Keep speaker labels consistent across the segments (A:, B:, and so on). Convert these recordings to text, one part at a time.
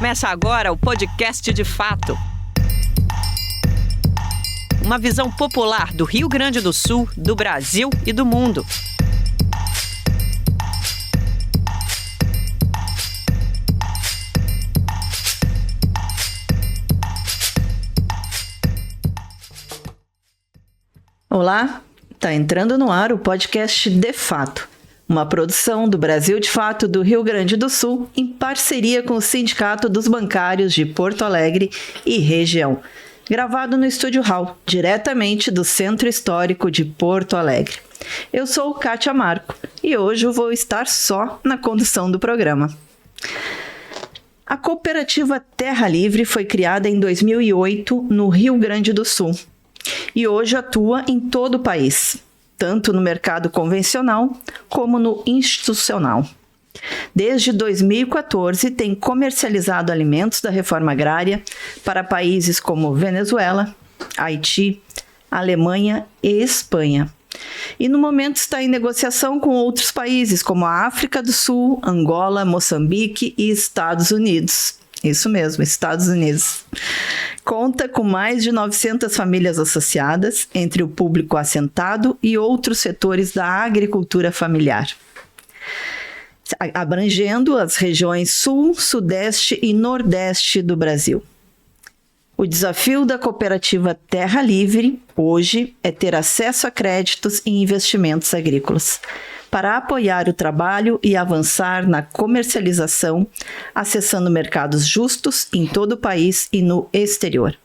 A: Começa agora o podcast De Fato. Uma visão popular do Rio Grande do Sul, do Brasil e do mundo.
B: Olá, está entrando no ar o podcast De Fato, uma produção do Brasil de Fato do Rio Grande do Sul em parceria com o Sindicato dos Bancários de Porto Alegre e região, gravado no Estúdio Hall, diretamente do Centro Histórico de Porto Alegre. Eu sou Kátia Marco e hoje eu vou estar só na condução do programa. A cooperativa Terra Livre foi criada em 2008 no Rio Grande do Sul e hoje atua em todo o país, tanto no mercado convencional como no institucional. Desde 2014, tem comercializado alimentos da reforma agrária para países como Venezuela, Haiti, Alemanha e Espanha. E no momento está em negociação com outros países como a África do Sul, Angola, Moçambique e Estados Unidos. Isso mesmo, Estados Unidos. Conta com mais de 900 famílias associadas, entre o público assentado e outros setores da agricultura familiar, abrangendo as regiões Sul, Sudeste e Nordeste do Brasil. O desafio da cooperativa Terra Livre, hoje, é ter acesso a créditos e investimentos agrícolas, para apoiar o trabalho e avançar na comercialização, acessando mercados justos em todo o país e no exterior.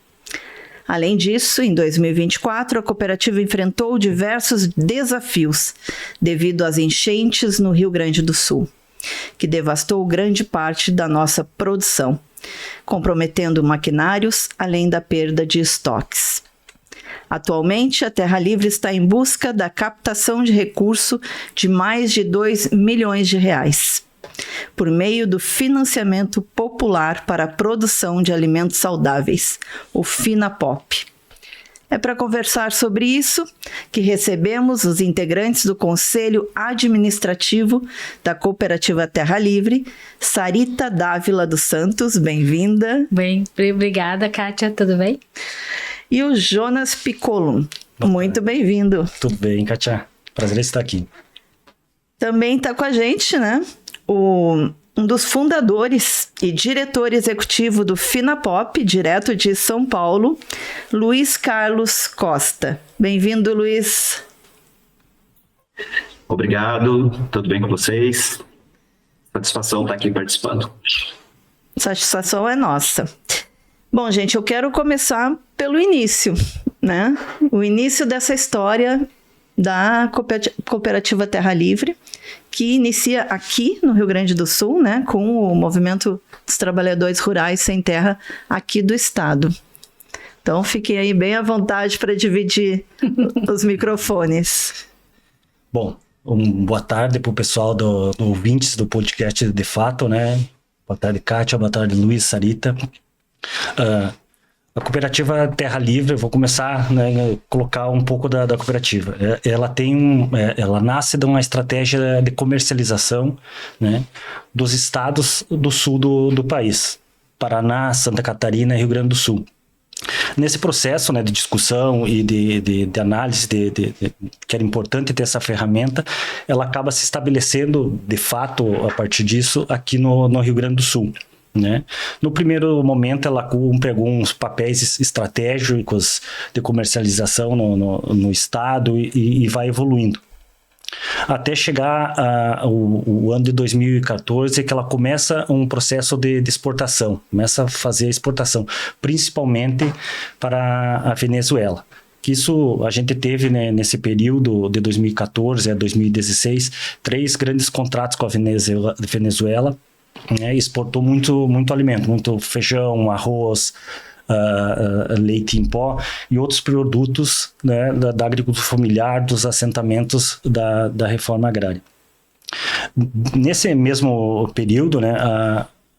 B: Além disso, em 2024, a cooperativa enfrentou diversos desafios devido às enchentes no Rio Grande do Sul, que devastou grande parte da nossa produção, comprometendo maquinários, além da perda de estoques. Atualmente, a Terra Livre está em busca da captação de recurso de mais de R$2 milhões, por meio do financiamento popular para a produção de alimentos saudáveis, o FINAPOP. É para conversar sobre isso que recebemos os integrantes do Conselho Administrativo da Cooperativa Terra Livre, Sarita Dávila dos Santos, bem-vinda.
C: Bem, obrigada, Kátia, tudo bem?
B: E o Jonas Piccolo, muito bem-vindo.
D: Tudo bem, Kátia, prazer estar aqui.
B: Também está com a gente, né, um dos fundadores e diretor executivo do FINAPOP, direto de São Paulo, Luiz Carlos Costa. Bem-vindo, Luiz.
E: Obrigado, tudo bem com vocês? Satisfação estar aqui participando.
B: Satisfação é nossa. Bom, gente, eu quero começar pelo início, né? O início dessa história da Cooperativa Terra Livre, que inicia aqui no Rio Grande do Sul, né, com o movimento dos trabalhadores rurais sem terra aqui do estado. Então, fiquem aí bem à vontade para dividir os microfones.
D: Bom, boa tarde para o pessoal do ouvintes do podcast De Fato, né? Boa tarde, Kátia, boa tarde, Luiz, Sarita. A cooperativa Terra Livre, eu vou começar, né, colocar um pouco da cooperativa. Ela nasce de uma estratégia de comercialização, né, dos estados do sul do país, Paraná, Santa Catarina e Rio Grande do Sul. Nesse processo, né, de discussão e de análise que era importante ter essa ferramenta, ela acaba se estabelecendo, de fato, a partir disso, aqui no Rio Grande do Sul. Né? No primeiro momento, ela cumpre alguns papéis estratégicos de comercialização no estado e vai evoluindo. Até chegar o ano de 2014, que ela começa um processo de exportação, começa a fazer a exportação, principalmente para a Venezuela. Isso a gente teve, né, nesse período de 2014 a 2016, 3 grandes contratos com a Venezuela. Né, exportou muito alimento, muito feijão, arroz, leite em pó e outros produtos, né, da agricultura familiar, dos assentamentos da reforma agrária. Nesse mesmo período, né,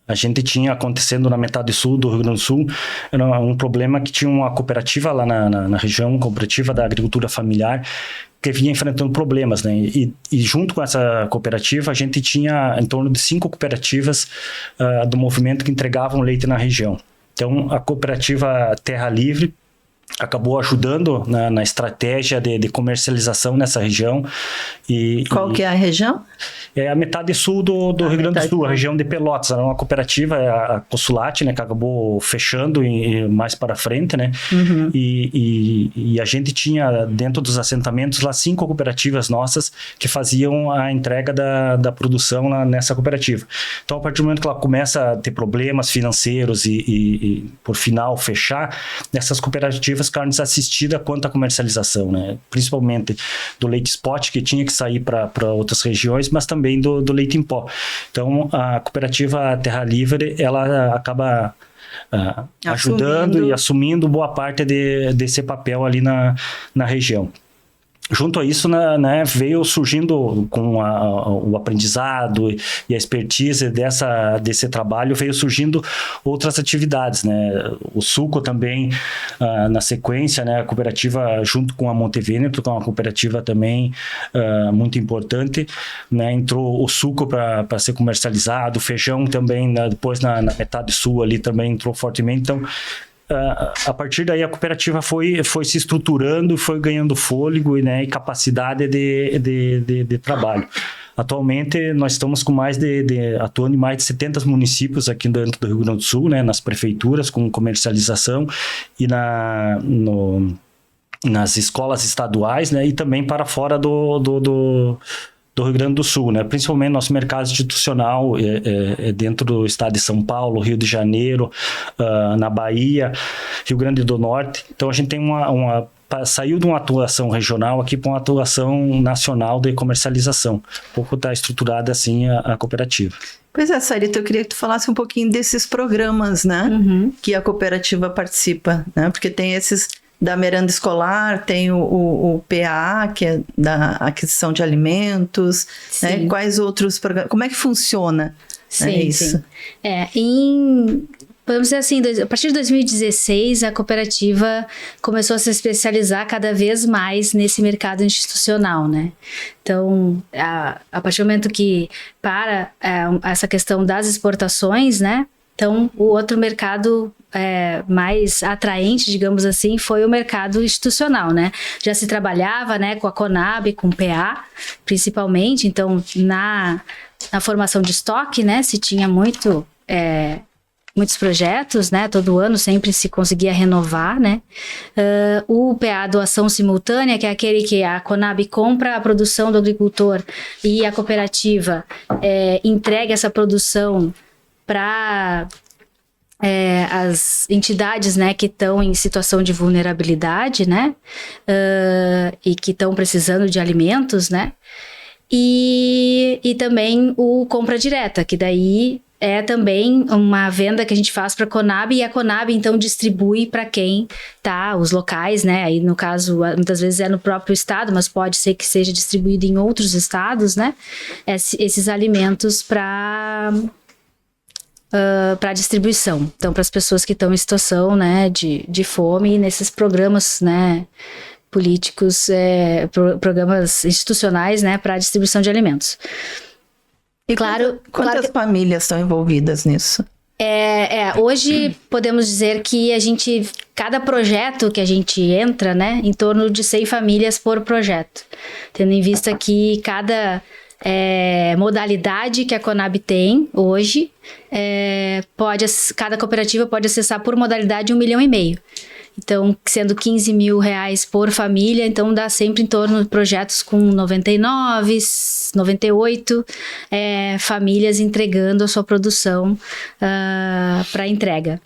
D: a gente tinha acontecendo na metade sul do Rio Grande do Sul, era um problema que tinha uma cooperativa lá na região, uma cooperativa da agricultura familiar, que vinha enfrentando problemas, né? E junto com essa cooperativa, a gente tinha em torno de 5 cooperativas do movimento que entregavam leite na região. Então, a cooperativa Terra Livre acabou ajudando na estratégia de comercialização nessa região.
B: Qual que é a região?
D: É a metade sul do Rio Grande do Sul, a região de Pelotas. Era uma cooperativa, a Consulate, né, que acabou fechando mais para frente, né?
B: Uhum.
D: E a gente tinha, dentro dos assentamentos, lá 5 cooperativas nossas que faziam a entrega da produção nessa cooperativa. Então, a partir do momento que ela começa a ter problemas financeiros e por final, fechar, essas cooperativas ficaram desassistidas quanto à comercialização, né? Principalmente do leite spot, que tinha que sair para outras regiões, mas também do leite em pó. Então, a cooperativa Terra Livre, ela acaba ajudando e assumindo boa parte desse papel ali na região. Junto a isso, né, veio surgindo com o aprendizado e a expertise desse trabalho, veio surgindo outras atividades, né? O suco também, na sequência, né, a cooperativa junto com a Montevêneto, que é uma cooperativa também muito importante, né, entrou o suco para ser comercializado, o feijão também, né, depois na metade sul ali também entrou fortemente. Então, a partir daí a cooperativa foi se estruturando, foi ganhando fôlego e capacidade de trabalho. Atualmente nós estamos com atuando em mais de 70 municípios aqui dentro do Rio Grande do Sul, né, nas prefeituras com comercialização e nas escolas estaduais, né, e também para fora do Rio Grande do Sul, né? Principalmente nosso mercado institucional dentro do estado de São Paulo, Rio de Janeiro, na Bahia, Rio Grande do Norte. Então a gente tem saiu de uma atuação regional aqui para uma atuação nacional de comercialização. Um pouco está estruturada assim a cooperativa.
B: Pois é, Sarita, eu queria que tu falasse um pouquinho desses programas, né? Uhum. Que a cooperativa participa, né? Porque tem esses da merenda escolar, tem o PAA, que é da aquisição de alimentos, né? Quais outros programas? Como é que funciona?
C: Sim,
B: isso?
C: Vamos dizer assim, a partir de 2016, a cooperativa começou a se especializar cada vez mais nesse mercado institucional, né? Então, a partir do momento que essa questão das exportações, né? Então, o outro mercado mais atraente, digamos assim, foi o mercado institucional, né? Já se trabalhava, né, com a Conab, com o PA, principalmente. Então, na formação de estoque, né, se tinha muitos projetos, né? Todo ano sempre se conseguia renovar, né? O PA, doação simultânea, que é aquele que a Conab compra a produção do agricultor e a cooperativa entrega essa produção para as entidades, né, que estão em situação de vulnerabilidade, né, e que estão precisando de alimentos, né, e também o compra direta, que daí é também uma venda que a gente faz para a Conab, e a Conab então distribui para quem tá, os locais, né, aí no caso muitas vezes é no próprio estado, mas pode ser que seja distribuído em outros estados, né, esses alimentos para distribuição, então para as pessoas que estão em situação, né, de fome, nesses programas, né, políticos, programas institucionais, né, para distribuição de alimentos.
B: E quantas famílias estão envolvidas nisso?
C: Hoje podemos dizer que cada projeto que a gente entra, né, em torno de 100 famílias por projeto, tendo em vista que cada modalidade que a Conab tem hoje, cada cooperativa pode acessar por modalidade 1,5 milhão. Então, sendo R$15 mil por família, então dá sempre em torno de projetos com 99, 98 famílias entregando a sua produção para entrega.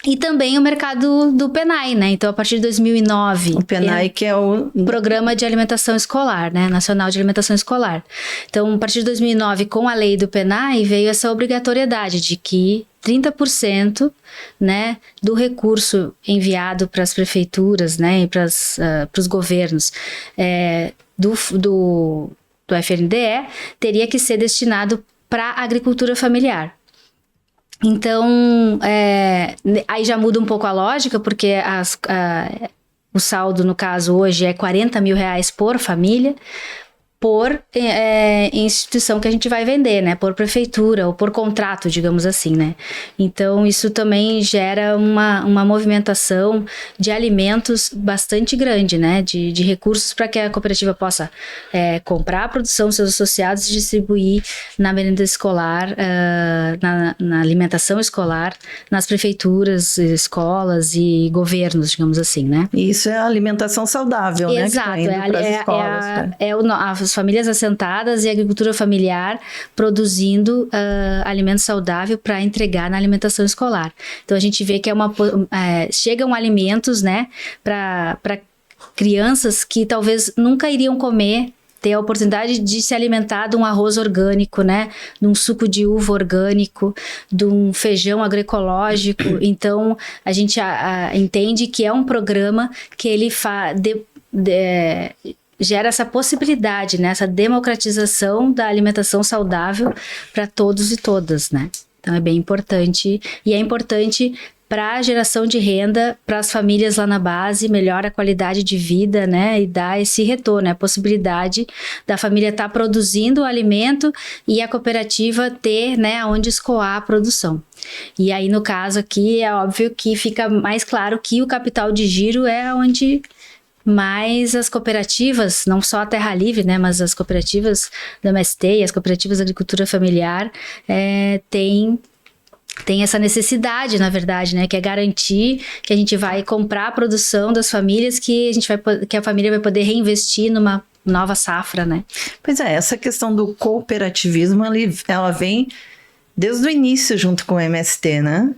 C: E também o mercado do PENAI, né? Então, a partir de 2009...
B: O PENAI que é o...
C: Programa de Alimentação Escolar, né? Nacional de Alimentação Escolar. Então, a partir de 2009, com a lei do PENAI, veio essa obrigatoriedade de que 30%, né, do recurso enviado para as prefeituras, né, e para os governos do FNDE teria que ser destinado para a agricultura familiar. Então, aí já muda um pouco a lógica, porque o saldo, no caso, hoje é R$40 mil por família, por instituição que a gente vai vender, né? Por prefeitura ou por contrato, digamos assim, né? Então, isso também gera uma movimentação de alimentos bastante grande, né? De recursos para que a cooperativa possa comprar a produção dos seus associados e distribuir na merenda escolar, na alimentação escolar, nas prefeituras, escolas e governos, digamos assim, né?
B: E isso é a alimentação saudável, né?
C: Exato,
B: que tá indo pras escolas,
C: as famílias assentadas e a agricultura familiar produzindo alimento saudável para entregar na alimentação escolar. Então a gente vê que chegam alimentos, né, para crianças que talvez nunca iriam comer, ter a oportunidade de se alimentar de um arroz orgânico, né? De um suco de uva orgânico, de um feijão agroecológico. Então, a gente entende que é um programa que ele gera essa possibilidade, né? Essa democratização da alimentação saudável para todos e todas, né? Então, é bem importante. E é importante para a geração de renda, para as famílias lá na base, melhora a qualidade de vida, né? E dá esse retorno, a possibilidade da família estar produzindo o alimento e a cooperativa ter, né, onde escoar a produção. E aí, no caso aqui, é óbvio que fica mais claro que o capital de giro é onde mais as cooperativas, não só a Terra Livre, né, mas as cooperativas do MST e as cooperativas de agricultura familiar têm essa necessidade, na verdade, né, que é garantir que a gente vai comprar a produção das famílias, que a família vai poder reinvestir numa nova safra, né?
B: Pois é, essa questão do cooperativismo, ela vem desde o início junto com o MST, né?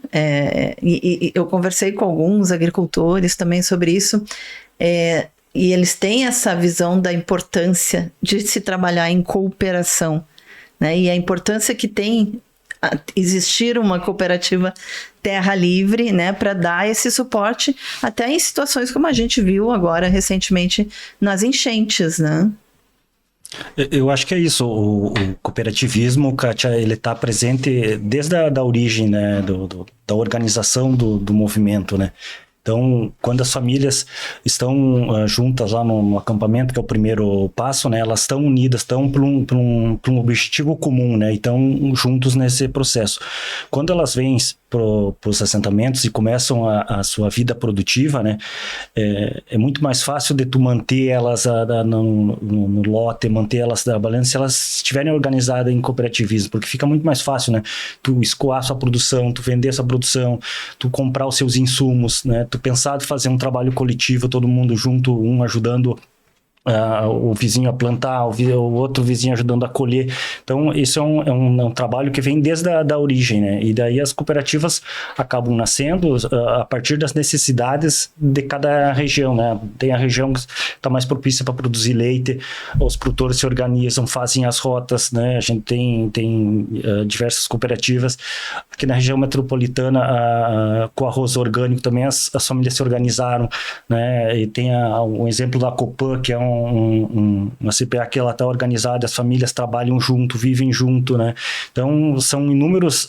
B: E eu conversei com alguns agricultores também sobre isso, e eles têm essa visão da importância de se trabalhar em cooperação, né? E a importância que tem existir uma cooperativa Terra Livre, né, para dar esse suporte até em situações como a gente viu agora recentemente nas enchentes, né?
D: Eu acho que é isso, o cooperativismo, Kátia, ele está presente desde a origem, né, da organização do movimento, né? Então, quando as famílias estão juntas lá no acampamento, que é o primeiro passo, né, elas estão unidas, estão para um objetivo comum, né, e estão juntos nesse processo. Quando elas vêm para os assentamentos e começam a sua vida produtiva, né, é muito mais fácil de tu manter elas no lote, manter elas trabalhando, se elas estiverem organizadas em cooperativismo, porque fica muito mais fácil, né, tu escoar sua produção, tu vender sua produção, tu comprar os seus insumos, né, tu pensar de fazer um trabalho coletivo, todo mundo junto, um ajudando o vizinho a plantar, o outro vizinho ajudando a colher. Então, isso é um trabalho que vem desde a origem, né? E daí as cooperativas acabam nascendo a partir das necessidades de cada região, né? Tem a região que está mais propícia para produzir leite, os produtores se organizam, fazem as rotas, né? A gente tem diversas cooperativas. Aqui na região metropolitana, com arroz orgânico também, as famílias se organizaram, né? E tem um exemplo da Copan, que é uma CPA que ela está organizada, as famílias trabalham junto, vivem junto, né? Então, são inúmeros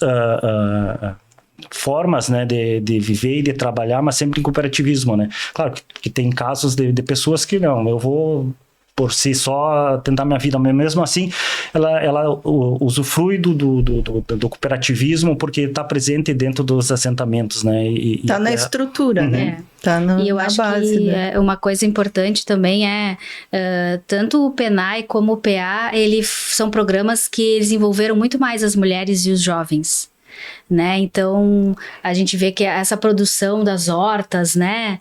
D: formas, né, de viver e de trabalhar, mas sempre em cooperativismo, né? Claro que tem casos de pessoas que não, eu vou por si só tentar minha vida, mas mesmo assim ela usufrui do cooperativismo porque está presente dentro dos assentamentos, né?
B: Está na estrutura, né? Tá
C: e eu acho
B: base,
C: que
B: né?
C: Uma coisa importante também tanto o PENAI como o PA, são programas que desenvolveram muito mais as mulheres e os jovens, né? Então a gente vê que essa produção das hortas, né,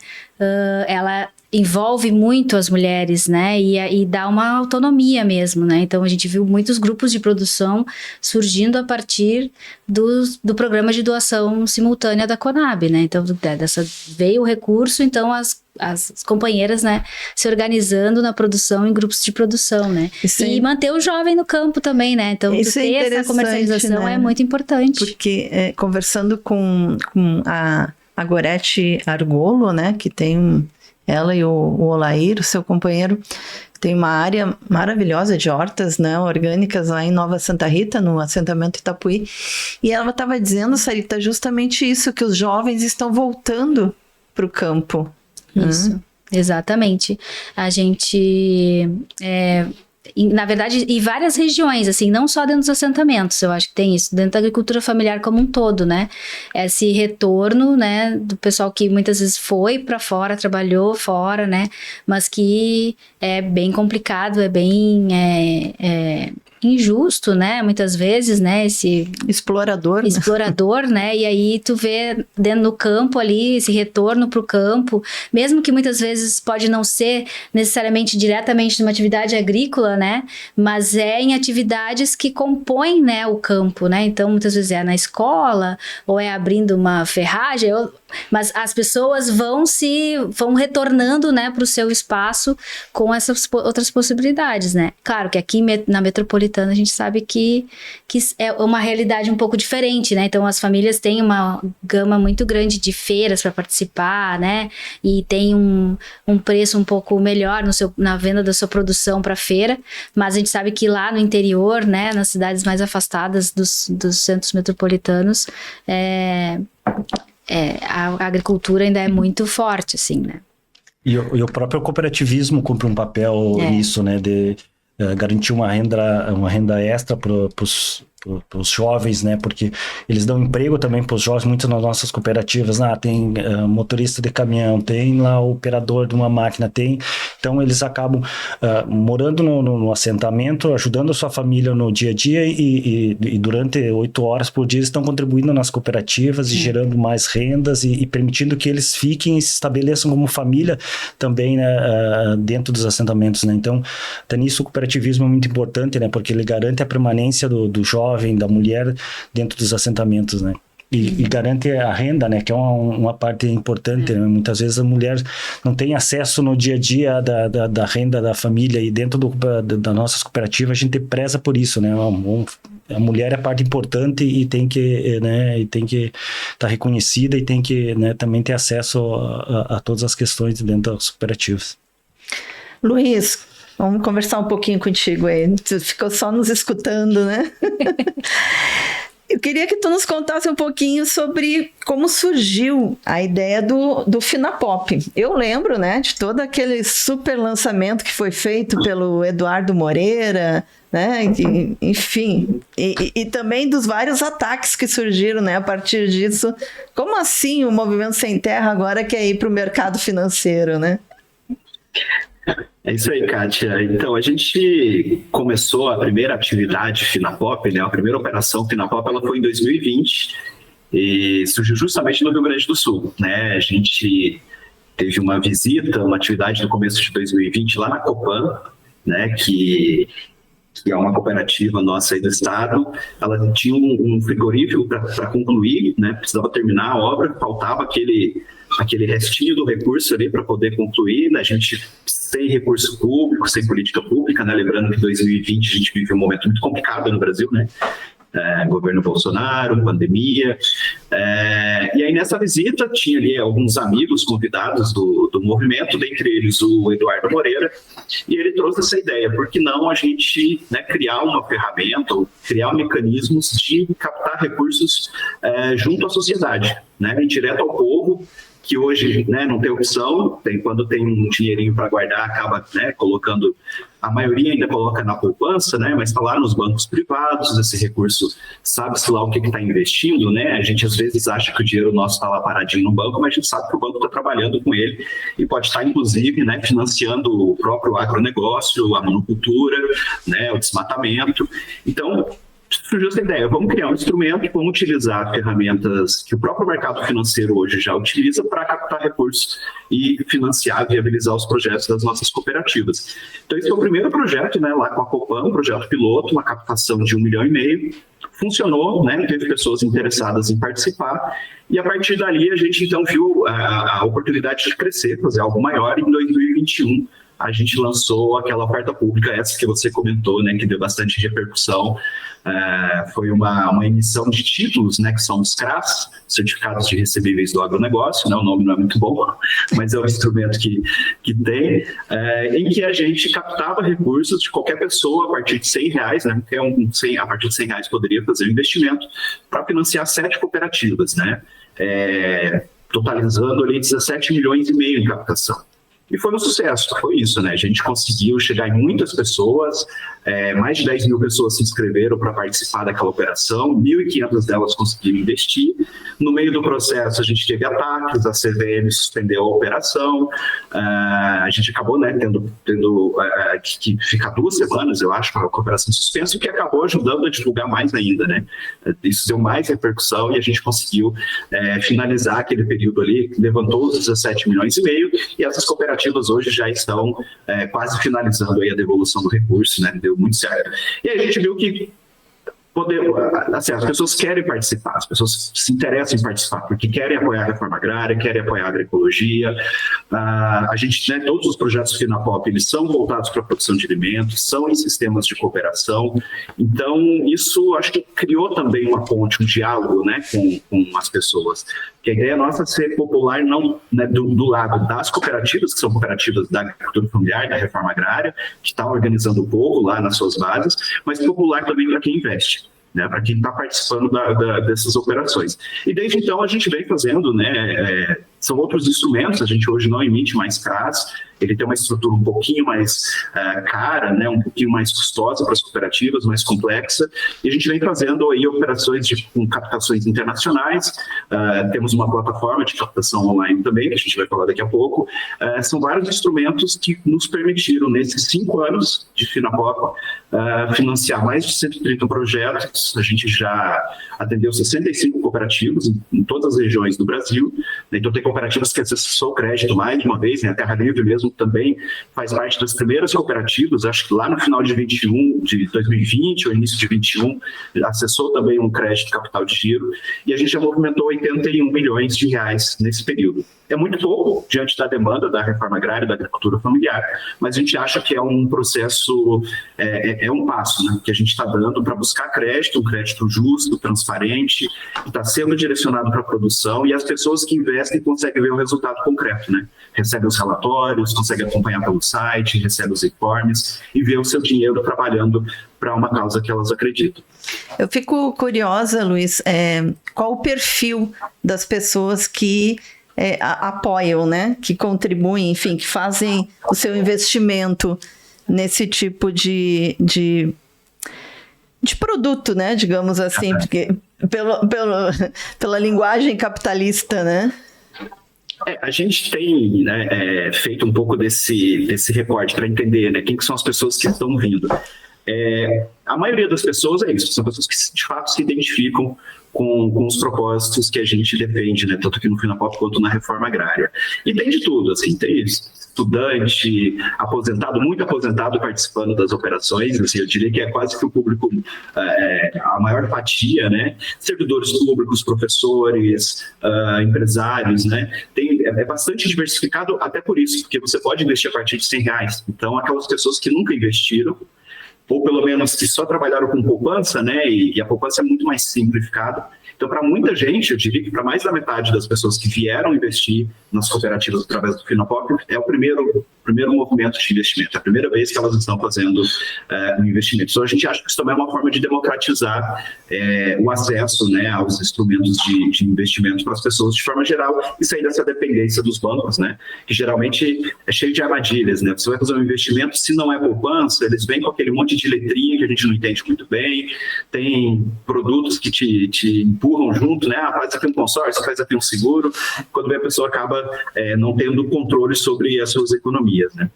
C: ela envolve muito as mulheres, né, e dá uma autonomia mesmo, né? Então a gente viu muitos grupos de produção surgindo a partir do programa de doação simultânea da Conab, né? Então veio o recurso, então as companheiras, né, se organizando na produção em grupos de produção, né? E manter o jovem no campo também, né? Então ter essa comercialização, né? É muito importante.
B: Porque conversando com a Gorete Argolo, né, que tem ela e o Olair, o seu companheiro, tem uma área maravilhosa de hortas, né, orgânicas lá em Nova Santa Rita, no assentamento Itapuí. E ela estava dizendo, Sarita, justamente isso, que os jovens estão voltando para o campo.
C: Isso. Exatamente. A gente, na verdade, em várias regiões, assim, não só dentro dos assentamentos, eu acho que tem isso, dentro da agricultura familiar como um todo, né? Esse retorno, né, do pessoal que muitas vezes foi para fora, trabalhou fora, né? Mas que é bem complicado, é bem injusto, né? Muitas vezes, né? Esse
B: Explorador,
C: né? E aí tu vê dentro do campo ali, esse retorno pro campo, mesmo que muitas vezes pode não ser necessariamente diretamente numa atividade agrícola, né? Mas é em atividades que compõem, né, o campo, né? Então, muitas vezes é na escola, ou é abrindo uma ferragem, mas as pessoas vão retornando, né, para o seu espaço com essas outras possibilidades, né? Claro que aqui na metropolitana a gente sabe que é uma realidade um pouco diferente, né? Então as famílias têm uma gama muito grande de feiras para participar, né? E tem um preço um pouco melhor na venda da sua produção para feira, mas a gente sabe que lá no interior, né, nas cidades mais afastadas dos centros metropolitanos, a agricultura ainda é muito forte, assim, né?
D: E o próprio cooperativismo cumpre um papel nisso, né? De garantir uma renda extra para os jovens, né? Porque eles dão emprego também para os jovens, muitas das nossas cooperativas, tem motorista de caminhão, tem lá o operador de uma máquina, então eles acabam morando no assentamento, ajudando a sua família no dia a dia e durante 8 horas por dia eles estão contribuindo nas cooperativas e gerando mais rendas e permitindo que eles fiquem e se estabeleçam como família também, né, dentro dos assentamentos, né? Então, nisso o cooperativismo é muito importante, né? Porque ele garante a permanência do jovem, da mulher dentro dos assentamentos, né? E garante a renda, né? Que é uma parte importante, né? Muitas vezes a mulher não tem acesso no dia a dia da renda da família, e dentro da nossas cooperativas a gente preza por isso, né? A mulher é parte importante e tem que, né, estar reconhecida e tem que, né, também ter acesso a todas as questões dentro das cooperativas.
B: Luiz, vamos conversar um pouquinho contigo aí. Tu ficou só nos escutando, né? Eu queria que tu nos contasse um pouquinho sobre como surgiu a ideia do Finapop. Eu lembro, né, de todo aquele super lançamento que foi feito pelo Eduardo Moreira, né, enfim, e também dos vários ataques que surgiram, né, a partir disso. Como assim o Movimento Sem Terra agora quer ir para o mercado financeiro, né?
E: É isso aí, Kátia. Então, a gente começou a primeira atividade Finapop, né? A primeira operação Finapop, ela foi em 2020 e surgiu justamente no Rio Grande do Sul, né? A gente teve uma visita, uma atividade no começo de 2020 lá na Copan, né? Que é uma cooperativa nossa aí do estado. Ela tinha um frigorífico para concluir, né? Precisava terminar a obra, faltava aquele restinho do recurso ali para poder concluir, né? A gente sem recurso público, sem política pública, né? Lembrando que em 2020 a gente vive um momento muito complicado no Brasil, né? Governo Bolsonaro, pandemia. E aí nessa visita tinha ali alguns amigos convidados do movimento, dentre eles o Eduardo Moreira, e ele trouxe essa ideia, por que não a gente, né, criar uma ferramenta, ou criar mecanismos de captar recursos junto à sociedade, né, direto ao povo, que hoje, né, não tem opção, quando tem um dinheirinho para guardar, acaba, né, colocando, a maioria ainda coloca na poupança, né, mas está lá nos bancos privados, esse recurso sabe-se lá o que está investindo, né, a gente às vezes acha que o dinheiro nosso está lá paradinho no banco, mas a gente sabe que o banco está trabalhando com ele e pode estar, inclusive, né, financiando o próprio agronegócio, a monocultura, né, o desmatamento. Então, surgiu essa ideia, vamos criar um instrumento, vamos utilizar ferramentas que o próprio mercado financeiro hoje já utiliza para captar recursos e financiar, viabilizar os projetos das nossas cooperativas. Então esse foi o primeiro projeto, né, lá com a Copan, um projeto piloto, uma captação de 1,5 milhão, funcionou, né, teve pessoas interessadas em participar, e a partir dali a gente então viu a oportunidade de crescer, fazer algo maior. Em 2021 a gente lançou aquela oferta pública, essa que você comentou, né, que deu bastante repercussão. Foi uma emissão de títulos, né, que são os CRAs, Certificados de Recebíveis do Agronegócio, né, o nome não é muito bom, mas é um instrumento que tem, em que a gente captava recursos de qualquer pessoa a partir de R$100, né, porque a partir de R$100 poderia fazer um investimento para financiar 7 cooperativas, né, totalizando ali 17,5 milhões em captação. E foi um sucesso, foi isso, né? A gente conseguiu chegar em muitas pessoas, mais de 10 mil pessoas se inscreveram para participar daquela operação, 1.500 delas conseguiram investir. No meio do processo, a gente teve ataques, a CVM suspendeu a operação, a gente acabou, né, tendo que ficar 2 semanas, eu acho, com a operação suspensa, o que acabou ajudando a divulgar mais ainda, né? Isso deu mais repercussão e a gente conseguiu finalizar aquele período ali, levantou os 17 milhões e meio, e essas cooperativas hoje já estão quase finalizando aí a devolução do recurso, né? Deu muito certo. E aí a gente viu que as pessoas querem participar, as pessoas se interessam em participar, porque querem apoiar a reforma agrária, querem apoiar a agroecologia. A gente, né, todos os projetos Finapop, eles são voltados para a produção de alimentos, são em sistemas de cooperação. Então, isso acho que criou também uma ponte, um diálogo, né, com as pessoas. Que a ideia nossa é ser popular não, né, do lado das cooperativas, que são cooperativas da agricultura familiar, da reforma agrária, que estão organizando o povo lá nas suas bases, mas popular também para quem investe, né, para quem está participando dessas operações. E desde então a gente vem fazendo, né, são outros instrumentos, a gente hoje não emite mais CRAS, ele tem uma estrutura um pouquinho mais cara, né, um pouquinho mais custosa para as cooperativas, mais complexa, e a gente vem fazendo aí operações com captações internacionais, temos uma plataforma de captação online também, que a gente vai falar daqui a pouco. São vários instrumentos que nos permitiram, nesses 5 anos de Finapop, financiar mais de 130 projetos. A gente já atendeu 65 cooperativas em todas as regiões do Brasil, né? Então tem cooperativas que acessou o crédito mais de uma vez, né? A Terra Livre mesmo também faz parte das primeiras cooperativas, acho que lá no final de 2020 ou início de 2021, acessou também um crédito capital de giro, e a gente já movimentou 81 milhões de reais nesse período. É muito pouco diante da demanda da reforma agrária, da agricultura familiar, mas a gente acha que é um processo, é um passo, né, que a gente está dando para buscar crédito, um crédito justo, transparente, que está sendo direcionado para a produção, e as pessoas que investem conseguem ver o resultado concreto, né? Recebem os relatórios, conseguem acompanhar pelo site, recebem os informes e ver o seu dinheiro trabalhando para uma causa que elas acreditam.
B: Eu fico curiosa, Luiz, qual o perfil das pessoas que apoiam, né? Que contribuem, enfim, que fazem o seu investimento nesse tipo de produto, né? Digamos assim, porque pela linguagem capitalista, né?
E: A gente tem, né, feito um pouco desse recorte para entender, né, quem que são as pessoas que estão vindo. A maioria das pessoas é isso, são pessoas que de fato se identificam com os propósitos que a gente defende, né, tanto aqui no Finapop quanto na reforma agrária. E tem de tudo, assim, tem estudante, aposentado, muito aposentado participando das operações, assim, eu diria que é quase que o público, a maior fatia, né, servidores públicos, professores, empresários, né, é bastante diversificado até por isso, porque você pode investir a partir de R$100, então aquelas pessoas que nunca investiram, ou pelo menos que só trabalharam com poupança, né, e a poupança é muito mais simplificada. Então, para muita gente, eu diria que para mais da metade das pessoas que vieram investir nas cooperativas através do Finapop, é o primeiro movimento de investimento, é a primeira vez que elas estão fazendo um investimento. Então, a gente acha que isso também é uma forma de democratizar o acesso, né, aos instrumentos de investimento para as pessoas de forma geral e sair dessa dependência dos bancos, né, que geralmente é cheio de armadilhas, né? Você vai fazer um investimento, se não é poupança, eles vêm com aquele monte de letrinha que a gente não entende muito bem, tem produtos que te empurram junto, né? Faz aqui um consórcio, faz aqui um seguro, quando a pessoa acaba não tendo controle sobre as suas economias, né?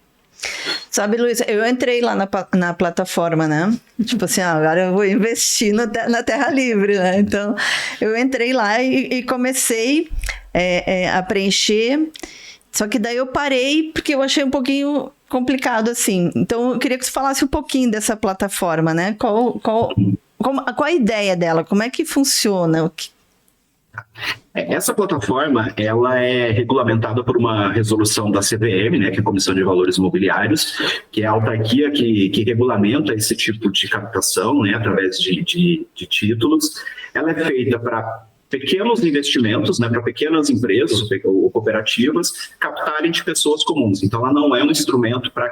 B: Sabe, Luiz, eu entrei lá na plataforma, né? Tipo assim, agora eu vou investir na Terra Livre, né? Então, eu entrei lá e comecei a preencher, só que daí eu parei porque eu achei um pouquinho complicado, assim. Então, eu queria que você falasse um pouquinho dessa plataforma, né? Qual a ideia dela? Como é que funciona?
E: Essa plataforma, ela é regulamentada por uma resolução da CVM, né, que é a Comissão de Valores Imobiliários, que é a autarquia que regulamenta esse tipo de captação, né, através de títulos. Ela é feita para pequenos investimentos, né, para pequenas empresas ou cooperativas captarem de pessoas comuns. Então, ela não é um instrumento para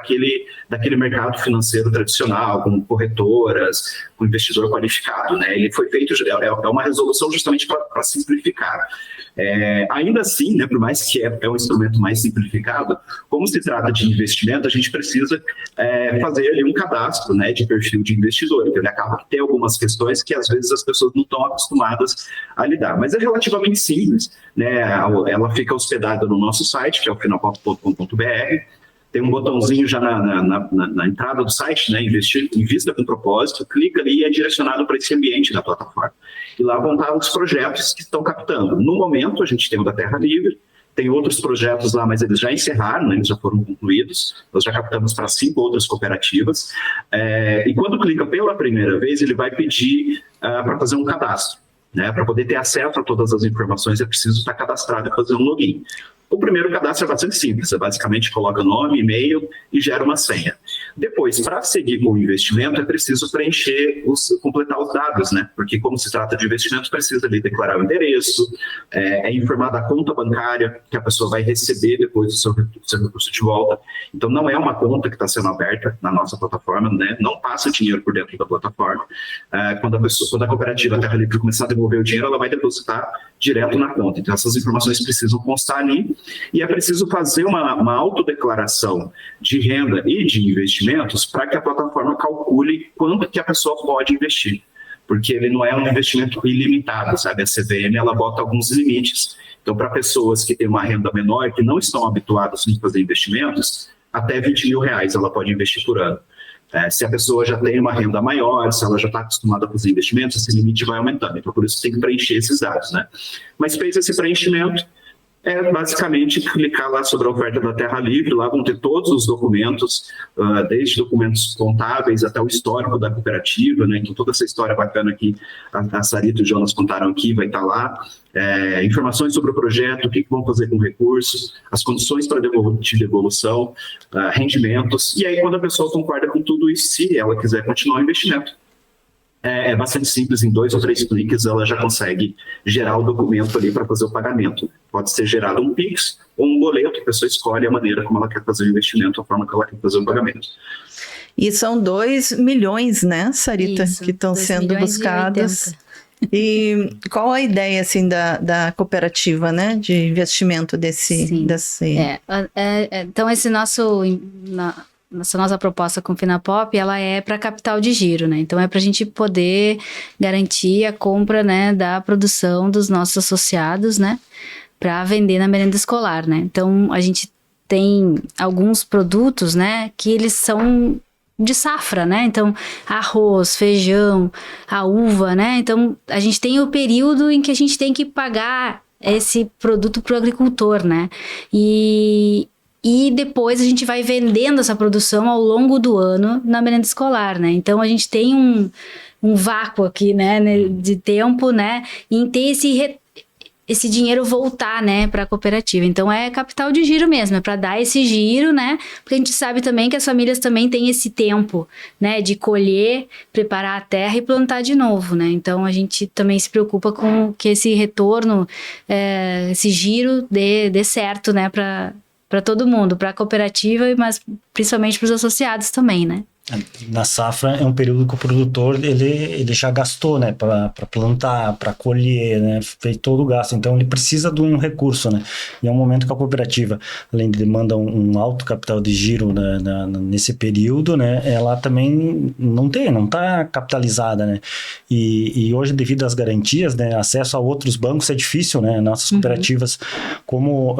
E: daquele mercado financeiro tradicional, com corretoras, com investidor qualificado, né? Ele foi feito, é uma resolução justamente para simplificar. Ainda assim, né, por mais que é um instrumento mais simplificado, como se trata de investimento, a gente precisa fazer ali um cadastro, né, de perfil de investidor. Então, ele acaba que tem algumas questões que às vezes as pessoas não estão acostumadas a lidar, mas é relativamente simples, né? Ela fica hospedada no nosso site, que é o finapop.com.br. Tem um botãozinho já na entrada do site, né? Invista com propósito, clica ali e é direcionado para esse ambiente da plataforma. E lá vão estar os projetos que estão captando. No momento, a gente tem o da Terra Livre, tem outros projetos lá, mas eles já encerraram, né? Eles já foram concluídos. Nós já captamos para 5 outras cooperativas. E quando clica pela primeira vez, ele vai pedir para fazer um cadastro, né? Para poder ter acesso a todas as informações, é preciso estar cadastrado e fazer um login. O primeiro cadastro é bastante simples, você basicamente coloca nome, e-mail e gera uma senha. Depois, para seguir com o investimento, é preciso completar os dados, né? Porque como se trata de investimento, precisa ali declarar o endereço, informar da conta bancária que a pessoa vai receber depois do seu recurso de volta. Então, não é uma conta que está sendo aberta na nossa plataforma, né? Não passa dinheiro por dentro da plataforma. Quando a cooperativa Terra Livre começar a devolver o dinheiro, ela vai depositar direto na conta. Então, essas informações precisam constar ali. E é preciso fazer uma autodeclaração de renda e de investimentos para que a plataforma calcule quanto que a pessoa pode investir. Porque ele não é um investimento ilimitado, sabe? A CVM, ela bota alguns limites. Então, para pessoas que têm uma renda menor, que não estão habituadas a fazer investimentos, até R$20 mil ela pode investir por ano. Se a pessoa já tem uma renda maior, se ela já está acostumada a fazer investimentos, esse limite vai aumentando. Então, por isso tem que preencher esses dados, né? Mas fez esse preenchimento, basicamente clicar lá sobre a oferta da Terra Livre, lá vão ter todos os documentos, desde documentos contábeis até o histórico da cooperativa, né? Então toda essa história bacana que a Sarita e o Jonas contaram aqui vai estar lá, informações sobre o projeto, o que vão fazer com recursos, as condições para de devolução, rendimentos, e aí quando a pessoa concorda com tudo isso, se ela quiser continuar o investimento, é bastante simples, em 2 ou 3 cliques ela já consegue gerar o documento ali para fazer o pagamento. Pode ser gerado um Pix ou um boleto, a pessoa escolhe a maneira como ela quer fazer o investimento, a forma que ela quer fazer o pagamento.
B: E são 2 milhões, né, Sarita,
C: Isso,
B: que estão sendo buscadas.
C: 2.080.
B: E qual a ideia, assim, da cooperativa, né, de investimento desse...
C: Então, esse essa nossa proposta com o Finapop, ela é para capital de giro, né? Então, é para a gente poder garantir a compra, né, da produção dos nossos associados, né, para vender na merenda escolar, né? Então, a gente tem alguns produtos, né, que eles são de safra, né? Então, arroz, feijão, a uva, né? Então, a gente tem o período em que a gente tem que pagar esse produto para o agricultor, né? E depois a gente vai vendendo essa produção ao longo do ano na merenda escolar, né? Então, a gente tem um vácuo aqui, né, de tempo, né, em ter esse dinheiro voltar, né, para a cooperativa. Então, é capital de giro mesmo, é para dar esse giro, né, porque a gente sabe também que as famílias também têm esse tempo, né, de colher, preparar a terra e plantar de novo, né. Então, a gente também se preocupa com que esse retorno, esse giro dê certo, né, para todo mundo, para a cooperativa, mas principalmente para os associados também, né.
D: Na safra é um período que o produtor ele já gastou, né, para plantar, para colher, né, fez todo o gasto, então ele precisa de um recurso, né, e é um momento que a cooperativa, além de demandar um alto capital de giro, né, nesse período, né, ela também não está capitalizada, né, e hoje, devido às garantias, né, acesso a outros bancos é difícil, né, nossas cooperativas, como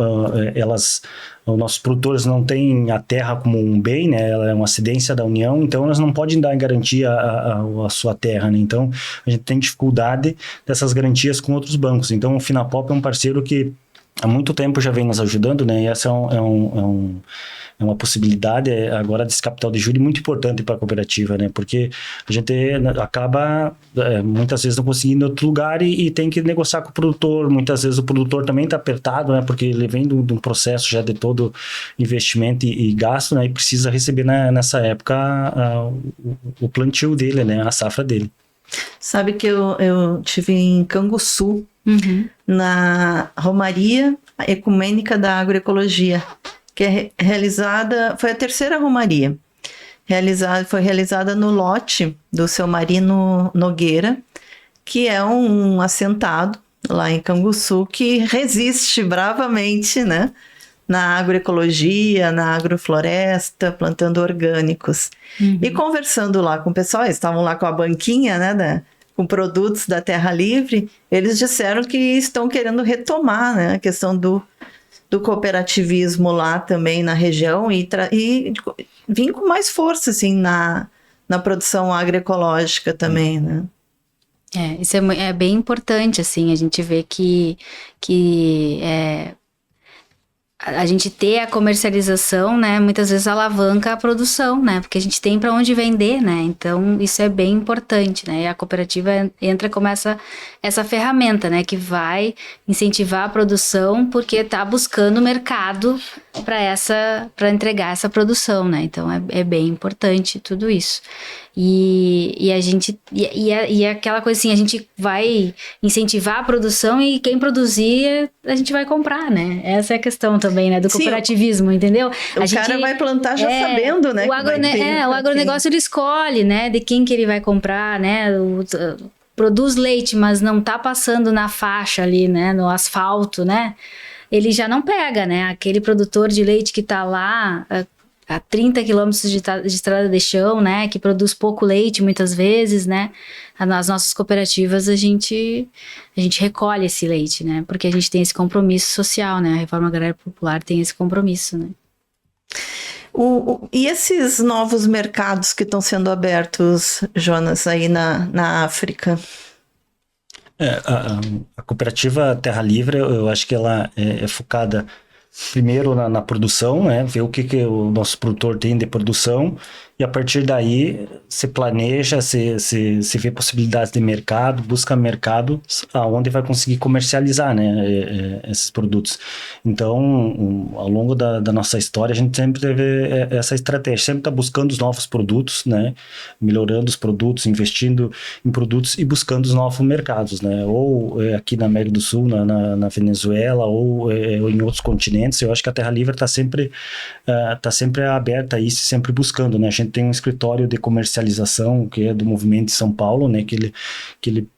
D: os nossos produtores não têm a terra como um bem, né? Ela é uma cedência da União, então elas não podem dar garantia à sua terra, né? Então, a gente tem dificuldade dessas garantias com outros bancos. Então, o Finapop é um parceiro que há muito tempo já vem nos ajudando, né? E essa é uma possibilidade agora desse capital de juros muito importante para a cooperativa, né? Porque a gente acaba muitas vezes não conseguindo em outro lugar e tem que negociar com o produtor. Muitas vezes o produtor também está apertado, né? Porque ele vem de um processo já de todo investimento e gasto, né? E precisa receber nessa época o plantio dele, né? A safra dele.
B: Sabe que eu tive em Canguçu, na Romaria Ecumênica da Agroecologia, que é realizada, foi a terceira Romaria, foi realizada no lote do seu Marino Nogueira, que é um assentado lá em Canguçu, que resiste bravamente, né, na agroecologia, na agrofloresta, plantando orgânicos. E conversando lá com o pessoal, eles estavam lá com a banquinha, né, com produtos da Terra Livre, eles disseram que estão querendo retomar, né, a questão do cooperativismo lá também na região e vir com mais força, assim, na produção agroecológica também, né.
C: Isso é bem importante, assim, a gente vê que a gente ter a comercialização, né, muitas vezes alavanca a produção, né, porque a gente tem para onde vender, né, então isso é bem importante, né, e a cooperativa entra como essa ferramenta, né, que vai incentivar a produção porque está buscando mercado para entregar essa produção, né, então é bem importante tudo isso. E a gente e aquela coisa assim, a gente vai incentivar a produção e quem produzir a gente vai comprar, né? Essa é a questão também, né, do cooperativismo, entendeu?
B: O cara vai plantar já sabendo, né?
C: O agronegócio ele escolhe, né, de quem que ele vai comprar, né? Produz leite, mas não tá passando na faixa ali, né, no asfalto, né? Ele já não pega, né? Aquele produtor de leite que tá lá a 30 quilômetros de estrada de chão, né, que produz pouco leite muitas vezes, né, nas nossas cooperativas a gente recolhe esse leite, né, porque a gente tem esse compromisso social, né, a Reforma Agrária Popular tem esse compromisso, né.
B: E esses novos mercados que estão sendo abertos, Jonas, aí na África?
D: A cooperativa Terra Livre, eu acho que ela é focada primeiro na produção, né? Ver o que o nosso produtor tem de produção e a partir daí se planeja, se vê possibilidades de mercado, busca mercado aonde vai conseguir comercializar, né, esses produtos. Então, ao longo da nossa história, a gente sempre teve essa estratégia, sempre está buscando os novos produtos, né, melhorando os produtos, investindo em produtos e buscando os novos mercados, né, ou aqui na América do Sul, na Venezuela, ou em outros continentes. Eu acho que a Terra Livre está sempre aberta a isso, sempre buscando, né. A gente tem um escritório de comercialização que é do Movimento de São Paulo, né, que ele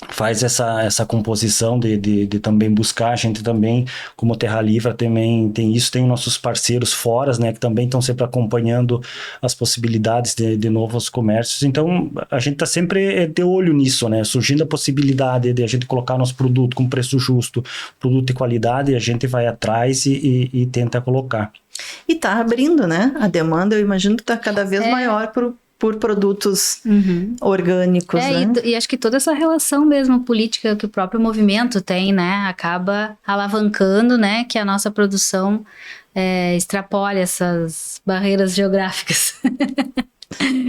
D: faz essa composição de também buscar. A gente também, como Terra Livre, também tem isso, tem nossos parceiros fora, né, que também estão sempre acompanhando as possibilidades de novos comércios. Então, a gente está sempre de olho nisso, né, surgindo a possibilidade de a gente colocar nosso produto com preço justo, produto de qualidade, a gente vai atrás e tenta colocar.
B: E está abrindo, né? A demanda, eu imagino que está cada vez maior por produtos orgânicos, né?
C: E acho que toda essa relação mesmo política que o próprio movimento tem, né? Acaba alavancando, né? Que a nossa produção extrapole essas barreiras geográficas.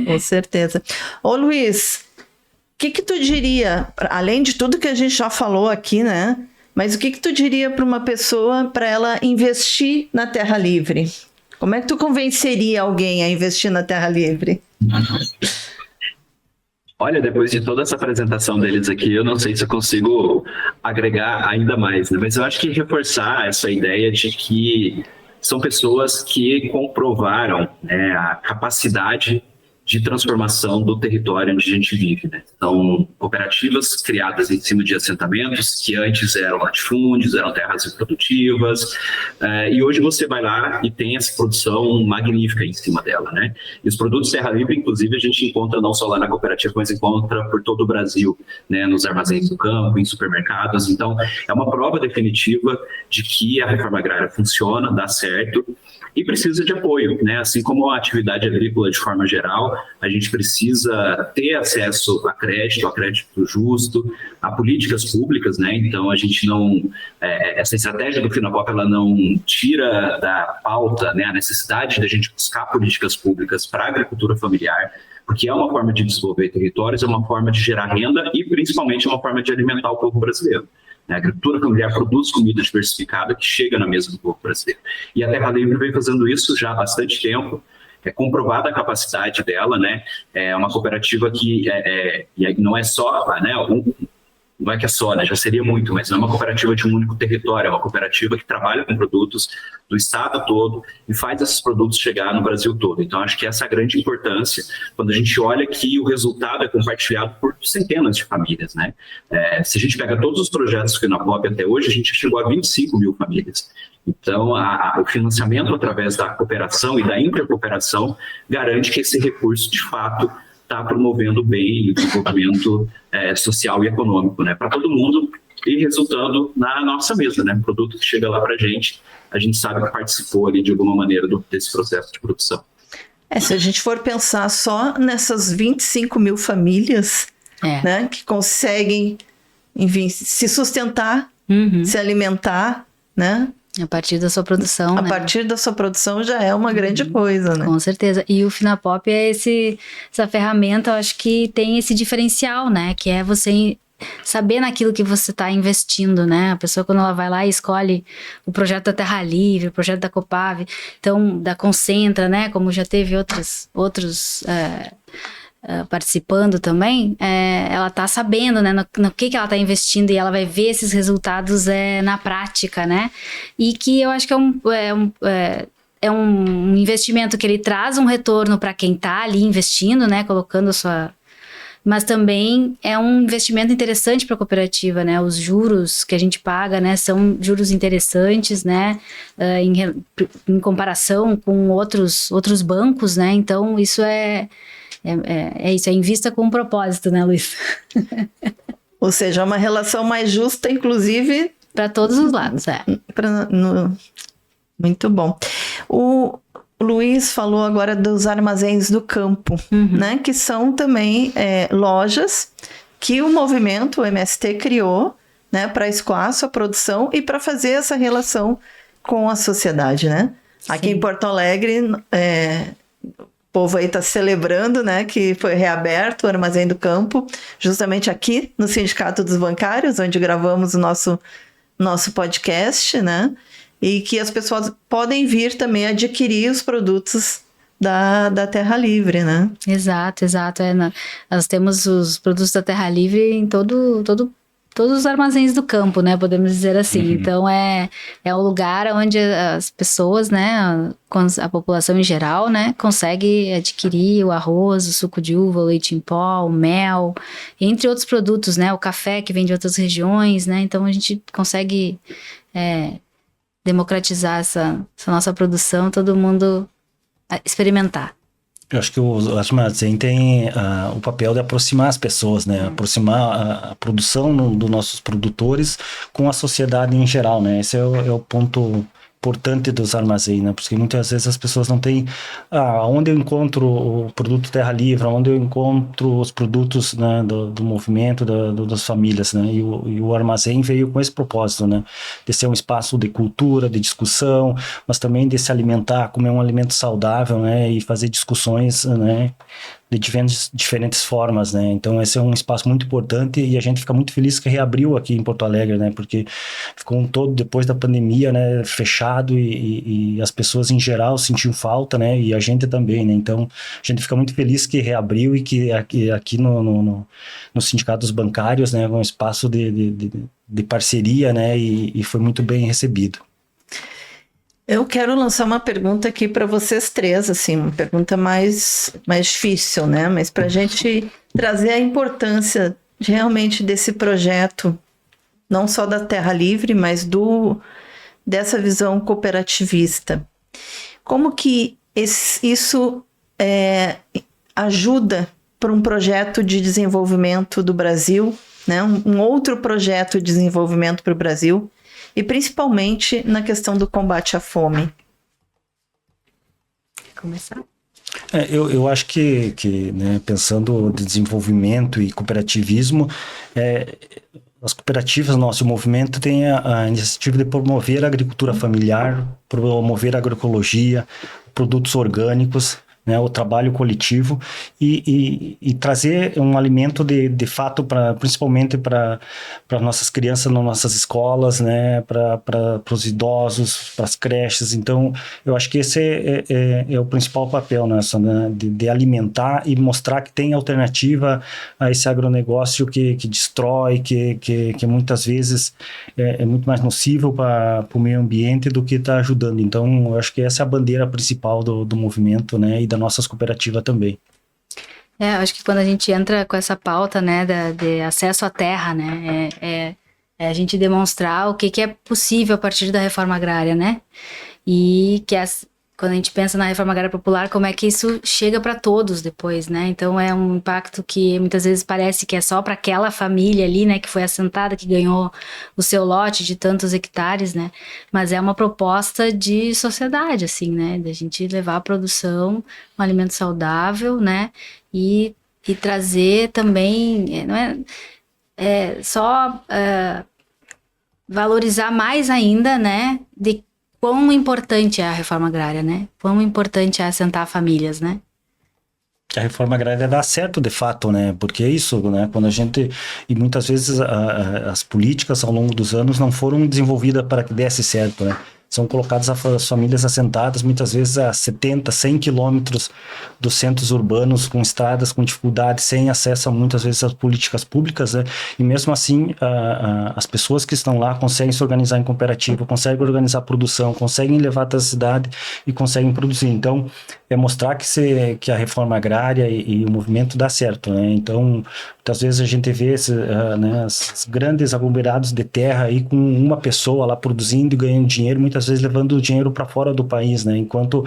B: Com certeza. Ô Luiz, o que tu diria, além de tudo que a gente já falou aqui, né? Mas o que tu diria para uma pessoa, para ela investir na Terra Livre? Como é que tu convenceria alguém a investir na Terra Livre?
E: Olha, depois de toda essa apresentação deles aqui, eu não sei se eu consigo agregar ainda mais, né? Mas eu acho que reforçar essa ideia de que são pessoas que comprovaram, né, a capacidade de transformação do território onde a gente vive, né? Então, cooperativas criadas em cima de assentamentos que antes eram latifúndios, eram terras improdutivas, e hoje você vai lá e tem essa produção magnífica em cima dela, né? E os produtos Terra Livre, inclusive, a gente encontra não só lá na cooperativa, mas encontra por todo o Brasil, né? Nos armazéns do campo, em supermercados. Então, é uma prova definitiva de que a reforma agrária funciona, dá certo, e precisa de apoio, né? Assim como a atividade agrícola de forma geral, a gente precisa ter acesso a crédito justo, a políticas públicas, né? Então a gente não, essa estratégia do Finapop, ela não tira da pauta, né, a necessidade de a gente buscar políticas públicas para a agricultura familiar, porque é uma forma de desenvolver territórios, é uma forma de gerar renda e principalmente é uma forma de alimentar o povo brasileiro. A agricultura familiar produz comida diversificada que chega na mesa do povo brasileiro. E a Terra Livre vem fazendo isso já há bastante tempo. comprovada a capacidade dela, né? É uma cooperativa que não é só, né? Não é que é só, né? Já seria muito, mas não é uma cooperativa de um único território, é uma cooperativa que trabalha com produtos do estado todo e faz esses produtos chegar no Brasil todo. Então, acho que essa é a grande importância quando a gente olha que o resultado é compartilhado por centenas de famílias, né? Se a gente pega todos os projetos do Finapop até hoje, a gente chegou a 25 mil famílias. Então, o financiamento através da cooperação e da intercooperação garante que esse recurso, de fato, está promovendo bem o desenvolvimento social e econômico, né, para todo mundo e resultando na nossa mesa, né, um produto que chega lá para a gente sabe que participou ali de alguma maneira desse processo de produção.
B: Se a gente for pensar só nessas 25 mil famílias, né, que conseguem, enfim, se sustentar, se alimentar, né?
C: A partir da sua produção,
B: A partir da sua produção já é uma grande coisa, né?
C: Com certeza. E o Finapop é essa ferramenta, eu acho que tem esse diferencial, né? Que é você saber naquilo que você está investindo, né? A pessoa, quando ela vai lá e escolhe o projeto da Terra Livre, o projeto da Copave, então, da Concentra, né? Como já teve outros participando também, ela tá sabendo, né, no que ela tá investindo, e ela vai ver esses resultados na prática, né, e que eu acho que é um investimento que ele traz um retorno para quem tá ali investindo, né, colocando a sua... Mas também é um investimento interessante para a cooperativa, né, os juros que a gente paga, né, são juros interessantes, né, em comparação com outros bancos, né, então isso isso, invista com um propósito, né, Luiz?
B: Ou seja, é uma relação mais justa, inclusive...
C: Para todos os lados,
B: Muito bom. O Luiz falou agora dos armazéns do campo, né? Que são também lojas que o movimento, o MST, criou, né? Para escoar a sua produção e para fazer essa relação com a sociedade, né? Sim. Aqui em Porto Alegre... O povo aí está celebrando, né, que foi reaberto o Armazém do Campo, justamente aqui no Sindicato dos Bancários, onde gravamos o nosso podcast, né, e que as pessoas podem vir também adquirir os produtos da Terra Livre, né?
C: Exato. Nós temos os produtos da Terra Livre em todos os armazéns do campo, né, podemos dizer assim. Então, é um lugar onde as pessoas, né, a população em geral, né, consegue adquirir o arroz, o suco de uva, o leite em pó, o mel, entre outros produtos, né, o café que vem de outras regiões, né, então a gente consegue democratizar essa nossa produção, todo mundo experimentar.
D: Eu acho que o armazém tem o papel de aproximar as pessoas, né? Aproximar a produção dos nossos produtores com a sociedade em geral, né? Esse é o ponto importante dos armazéns, né? Porque muitas vezes as pessoas não têm onde eu encontro o produto Terra Livre, onde eu encontro os produtos, né, do movimento das famílias, né? E o armazém veio com esse propósito, né? De ser um espaço de cultura, de discussão, mas também de se alimentar, comer um alimento saudável, né? E fazer discussões, né, de diferentes formas, né? Então esse é um espaço muito importante e a gente fica muito feliz que reabriu aqui em Porto Alegre, né? Porque ficou depois da pandemia, né, fechado e as pessoas em geral sentiam falta, né? E a gente também, né? Então a gente fica muito feliz que reabriu e que aqui no Sindicato dos Bancários, né, um espaço de parceria, né? E foi muito bem recebido.
B: Eu quero lançar uma pergunta aqui para vocês três, assim, uma pergunta mais difícil, né? Mas para a gente trazer a importância realmente desse projeto, não só da Terra Livre, mas dessa visão cooperativista. Como que isso ajuda para um projeto de desenvolvimento do Brasil, né? Um outro projeto de desenvolvimento para o Brasil, e principalmente na questão do combate à fome?
C: Quer começar?
D: Eu acho que né, pensando de desenvolvimento e cooperativismo, as cooperativas, nosso movimento tem a iniciativa de promover a agricultura familiar, promover a agroecologia, produtos orgânicos, né, o trabalho coletivo e trazer um alimento de fato, principalmente para nossas crianças nas nossas escolas, né, para os idosos, para as creches. Então, eu acho que esse é o principal papel, né, de alimentar e mostrar que tem alternativa a esse agronegócio que destrói, que muitas vezes é muito mais nocivo para o meio ambiente do que está ajudando. Então, eu acho que essa é a bandeira principal do movimento, né, e da nossas cooperativas também.
C: Eu acho que quando a gente entra com essa pauta, né, de acesso à terra, né, é a gente demonstrar o que é possível a partir da reforma agrária, né, e que quando a gente pensa na reforma agrária popular, como é que isso chega para todos depois, né? Então é um impacto que muitas vezes parece que é só para aquela família ali, né, que foi assentada, que ganhou o seu lote de tantos hectares, né? Mas é uma proposta de sociedade, assim, né? Da gente levar a produção, um alimento saudável, né? E trazer também, não é só valorizar mais ainda, né? De quão importante é a reforma agrária, né? Quão importante é assentar famílias, né?
D: A reforma agrária dá certo, de fato, né? Porque é isso, né? Quando a gente... E muitas vezes as políticas ao longo dos anos não foram desenvolvidas para que desse certo, né? São colocadas as famílias assentadas, muitas vezes a 70, 100 quilômetros dos centros urbanos, com estradas, com dificuldade, sem acesso a muitas vezes às políticas públicas, né? E mesmo assim, as pessoas que estão lá conseguem se organizar em cooperativa, conseguem organizar a produção, conseguem levar até a cidade e conseguem produzir. Então, é mostrar que a reforma agrária e o movimento dá certo, né? Então, muitas vezes a gente vê esses grandes aglomerados de terra aí com uma pessoa lá produzindo e ganhando dinheiro, muitas vezes levando o dinheiro para fora do país, né? Enquanto,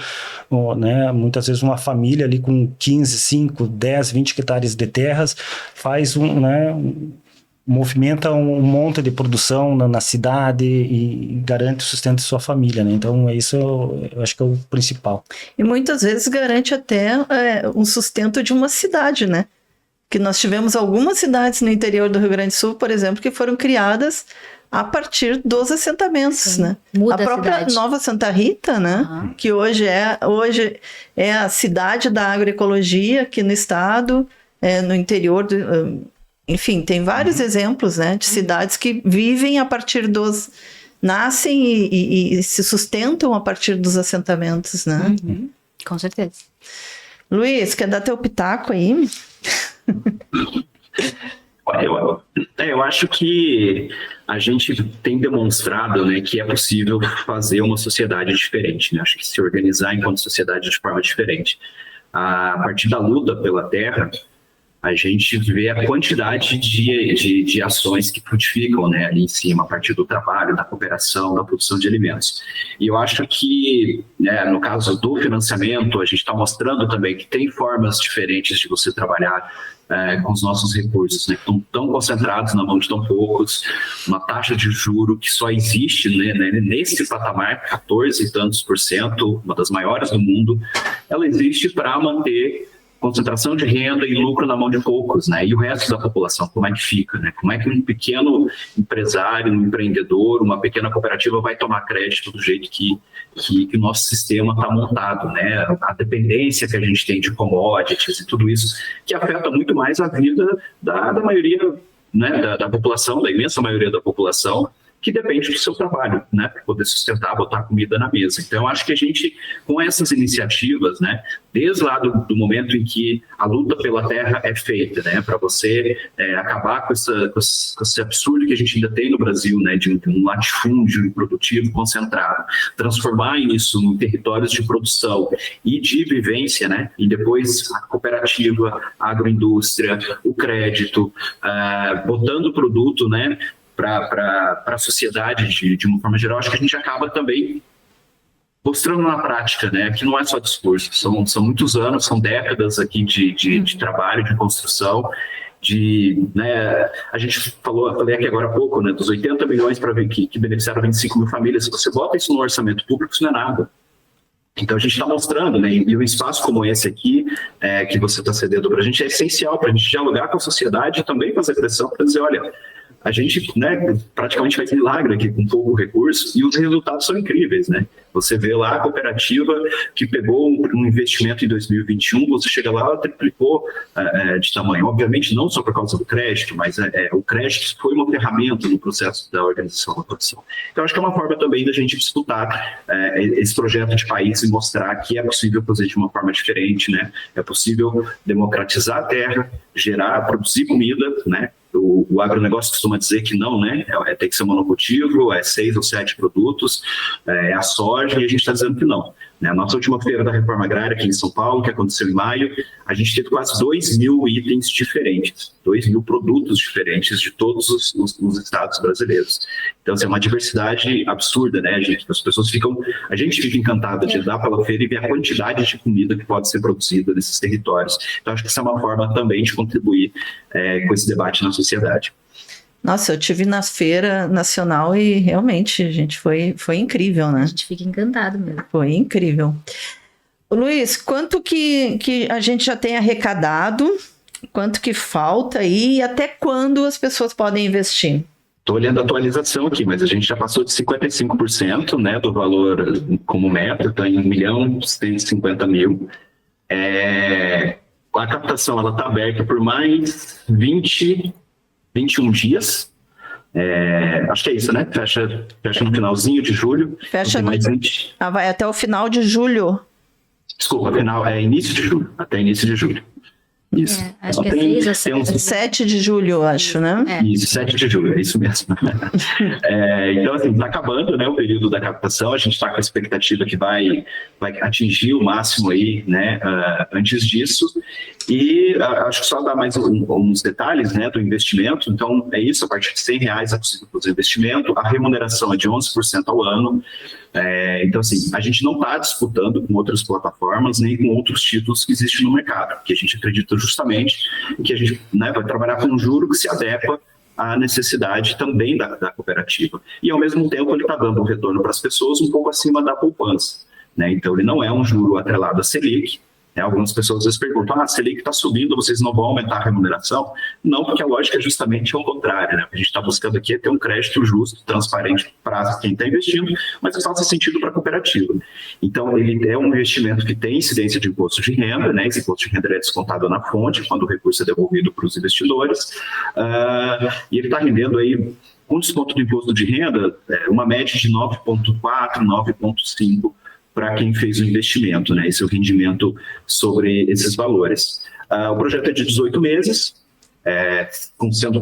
D: né, muitas vezes uma família ali com 15, 5, 10, 20 hectares de terras faz movimenta um monte de produção na cidade e garante o sustento de sua família, né? Então, isso eu acho que é o principal.
B: E muitas vezes garante até um sustento de uma cidade, né? Que nós tivemos algumas cidades no interior do Rio Grande do Sul, por exemplo, que foram criadas a partir dos assentamentos,
C: sim,
B: né?
C: Muda
B: a própria
C: cidade.
B: Nova Santa Rita, né? Que hoje é a cidade da agroecologia aqui no estado, no interior enfim, tem vários exemplos, né, de cidades que vivem a partir nascem e se sustentam a partir dos assentamentos, né?
C: Uhum, com certeza.
B: Luiz, quer dar teu pitaco aí?
E: Eu acho que a gente tem demonstrado, né, que é possível fazer uma sociedade diferente, né? Acho que se organizar enquanto sociedade de forma diferente. A partir da luta pela terra, a gente vê a quantidade de ações que frutificam, né, ali em cima, a partir do trabalho, da cooperação, da produção de alimentos. E eu acho que, né, no caso do financiamento, a gente está mostrando também que tem formas diferentes de você trabalhar com os nossos recursos, né, que estão tão concentrados na mão de tão poucos, uma taxa de juro que só existe, né, nesse patamar, 14 e tantos %, uma das maiores do mundo, ela existe para manter concentração de renda e lucro na mão de poucos, né? E o resto da população, como é que fica, né? Como é que um pequeno empresário, um empreendedor, uma pequena cooperativa vai tomar crédito do jeito que o nosso sistema está montado, né? A dependência que a gente tem de commodities e tudo isso, que afeta muito mais a vida da maioria, né? Da população, da imensa maioria da população, que depende do seu trabalho, né, para poder sustentar, botar comida na mesa. Então, eu acho que a gente, com essas iniciativas, né, desde lá do momento em que a luta pela terra é feita, né, para você acabar com esse absurdo que a gente ainda tem no Brasil, né, de um latifúndio improdutivo concentrado, transformar isso em territórios de produção e de vivência, né, e depois a cooperativa, a agroindústria, o crédito, botando o produto, né, para a sociedade de uma forma geral, acho que a gente acaba também mostrando na prática, né, que não é só discurso, são muitos anos, são décadas aqui de trabalho, de construção, né, a gente falei aqui agora há pouco, né, dos 80 milhões que beneficiaram 25 mil famílias. Se você bota isso no orçamento público, isso não é nada. Então a gente está mostrando, né, e um espaço como esse aqui, que você está cedendo para a gente, é essencial para a gente dialogar com a sociedade e também fazer pressão para dizer, olha, a gente, né, praticamente faz milagre aqui com pouco recurso e os resultados são incríveis, né? Você vê lá a cooperativa que pegou um investimento em 2021, você chega lá, ela triplicou de tamanho. Obviamente não só por causa do crédito, mas o crédito foi uma ferramenta no processo da organização da produção. Então acho que é uma forma também da gente disputar esse projeto de país e mostrar que é possível fazer de uma forma diferente, né? É possível democratizar a terra, produzir comida, né? O agronegócio costuma dizer que não, né? Tem que ser monocultivo, 6 ou 7 produtos, é a soja, e a gente está dizendo que não. Né? A nossa última feira da reforma agrária aqui em São Paulo, que aconteceu em maio, a gente teve quase 2.000 itens diferentes, 2.000 produtos diferentes de todos os estados brasileiros. Então, assim, é uma diversidade absurda, né, gente? A gente fica encantado de andar pela feira e ver a quantidade de comida que pode ser produzida nesses territórios. Então, acho que essa é uma forma também de contribuir com esse debate na sociedade.
B: Nossa, eu tive na feira nacional e realmente, gente, foi incrível, né?
C: A gente fica encantado mesmo.
B: Foi incrível. Luiz, quanto que a gente já tem arrecadado? Quanto que falta aí? E até quando as pessoas podem investir?
E: Estou olhando a atualização aqui, mas a gente já passou de 55%, né, do valor como meta, está em 1.150.000. A captação está aberta por mais 21 dias. Acho que é isso, né? Fecha no finalzinho de julho.
B: Fecha
E: mais 20.
B: Vai até o final de julho.
E: Desculpa, início de julho. Até início de julho. Isso.
C: Acho que é 6 ou 7.
B: 7 de julho, eu acho, né?
E: Isso, 7 de julho, é isso mesmo. Então, assim, está acabando, né, o período da captação, a gente está com a expectativa que vai atingir o máximo aí, né, antes disso. E acho que só dar mais uns detalhes, né, do investimento. Então, é isso, a partir de R$100 é possível fazer investimento, a remuneração é de 11% ao ano. Então, assim, a gente não está disputando com outras plataformas nem com outros títulos que existem no mercado, porque a gente acredita justamente que a gente, né, vai trabalhar com um juro que se adequa à necessidade também da cooperativa. E, ao mesmo tempo, ele está dando um retorno para as pessoas um pouco acima da poupança, né? Então, ele não é um juro atrelado à Selic. Algumas pessoas às vezes perguntam, a Selic está subindo, vocês não vão aumentar a remuneração? Não, porque a lógica é justamente ao contrário, né? O que a gente está buscando aqui é ter um crédito justo, transparente para quem está investindo, mas que faça sentido para a cooperativa. Então, ele é um investimento que tem incidência de imposto de renda, né? Esse imposto de renda é descontado na fonte, quando o recurso é devolvido para os investidores, e ele está rendendo aí, com desconto do imposto de renda, uma média de 9,4%, 9,5%, para quem fez o investimento, né? Esse é o rendimento sobre esses valores. O projeto é de 18 meses,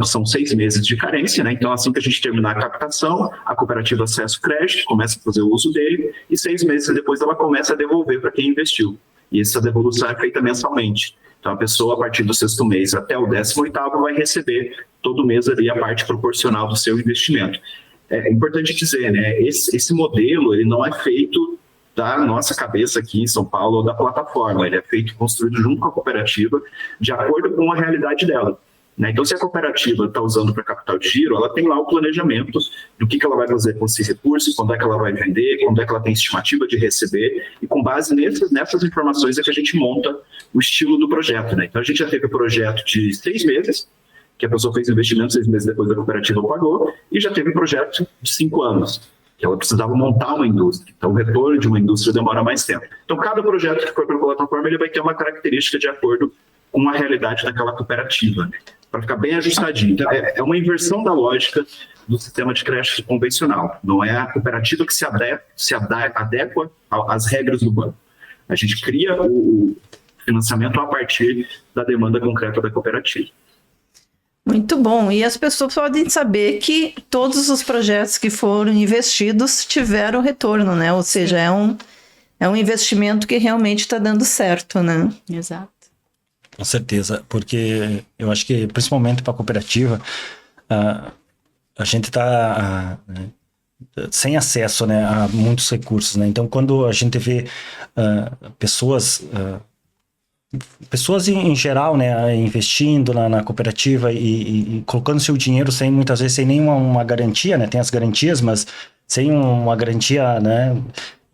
E: são 6 meses de carência, né? Então, assim que a gente terminar a captação, a cooperativa acessa o crédito, começa a fazer o uso dele, e 6 meses depois ela começa a devolver para quem investiu. E essa devolução é feita mensalmente. Então, a pessoa, a partir do 6º mês até o 18º, vai receber todo mês ali a parte proporcional do seu investimento. É importante dizer, né? Esse modelo, ele não é feito da nossa cabeça aqui em São Paulo ou da plataforma, ele é construído junto com a cooperativa, de acordo com a realidade dela, né? Então, se a cooperativa está usando para capital de giro, ela tem lá o planejamento do que ela vai fazer com esse recurso, quando é que ela vai vender, quando é que ela tem estimativa de receber, e com base nessas informações é que a gente monta o estilo do projeto, né? Então, a gente já teve o projeto de 6 meses, que a pessoa fez o investimento, 6 meses depois a cooperativa pagou, e já teve o projeto de 5 anos. Ela precisava montar uma indústria. Então, o retorno de uma indústria demora mais tempo. Então, cada projeto que for para a plataforma, ele vai ter uma característica de acordo com a realidade daquela cooperativa, né? Para ficar bem ajustadinho. Então, é uma inversão da lógica do sistema de crédito convencional. Não é a cooperativa que se adequa às regras do banco. A gente cria o financiamento a partir da demanda concreta da cooperativa.
B: Muito bom. E as pessoas podem saber que todos os projetos que foram investidos tiveram retorno, né? Ou seja, é um investimento que realmente está dando certo, né?
C: Exato.
D: Com certeza, porque eu acho que principalmente para a cooperativa, a gente está sem acesso, né, a muitos recursos, né? Então, quando a gente vê pessoas em geral, né, investindo na cooperativa e colocando seu dinheiro muitas vezes sem nenhuma garantia, né, tem as garantias, mas sem uma garantia, né,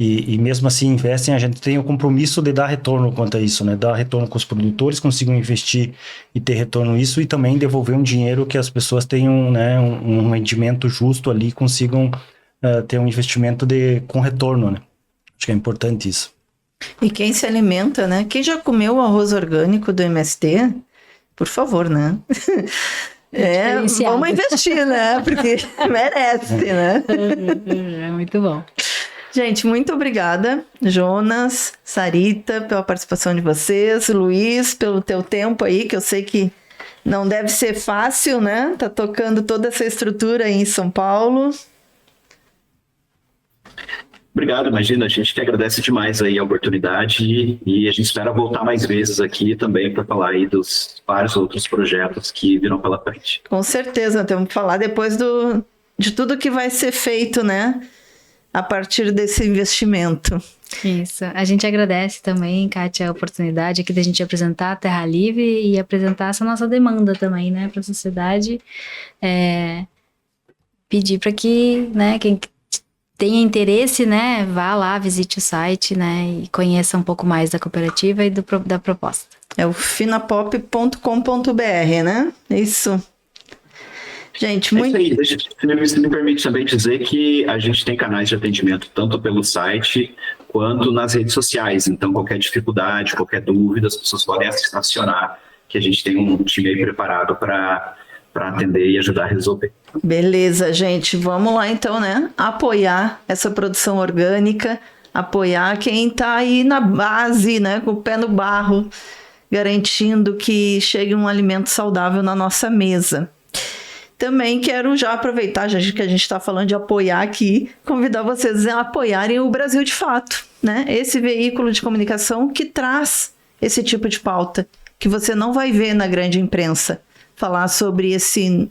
D: e mesmo assim investem, a gente tem o compromisso de dar retorno quanto a isso, né? Dar retorno com os produtores, consigam investir e ter retorno nisso, e também devolver um dinheiro que as pessoas tenham, né, um rendimento justo ali, consigam ter um investimento com retorno, né? Acho que é importante isso.
B: E quem se alimenta, né? Quem já comeu o arroz orgânico do MST, por favor, né? Vamos investir, né? Porque merece, né?
C: É muito bom.
B: Gente, muito obrigada, Jonas, Sarita, pela participação de vocês, Luiz, pelo teu tempo aí, que eu sei que não deve ser fácil, né? Tá tocando toda essa estrutura aí em São Paulo.
E: Obrigado, imagina, a gente que agradece demais aí a oportunidade e a gente espera voltar mais vezes aqui também para falar aí dos vários outros projetos que virão pela frente.
B: Com certeza, temos que falar depois de tudo que vai ser feito, né? A partir desse investimento.
C: Isso. A gente agradece também, Kátia, a oportunidade aqui da gente apresentar a Terra Livre e apresentar essa nossa demanda também, né, para a sociedade. Pedir para que, né, quem tenha interesse, né, vá lá, visite o site, né, e conheça um pouco mais da cooperativa e da proposta.
B: É o finapop.com.br, né? Isso. Gente, muito...
E: É isso aí. Se me permite também dizer que a gente tem canais de atendimento tanto pelo site quanto nas redes sociais. Então, qualquer dificuldade, qualquer dúvida, as pessoas podem acionar, que a gente tem um time aí preparado para atender e ajudar a resolver.
B: Beleza, gente. Vamos lá, então, né? Apoiar essa produção orgânica, apoiar quem está aí na base, né? Com o pé no barro, garantindo que chegue um alimento saudável na nossa mesa. Também quero já aproveitar, já que a gente está falando de apoiar aqui, convidar vocês a apoiarem o Brasil de Fato, né? Esse veículo de comunicação que traz esse tipo de pauta, que você não vai ver na grande imprensa. Falar sobre esse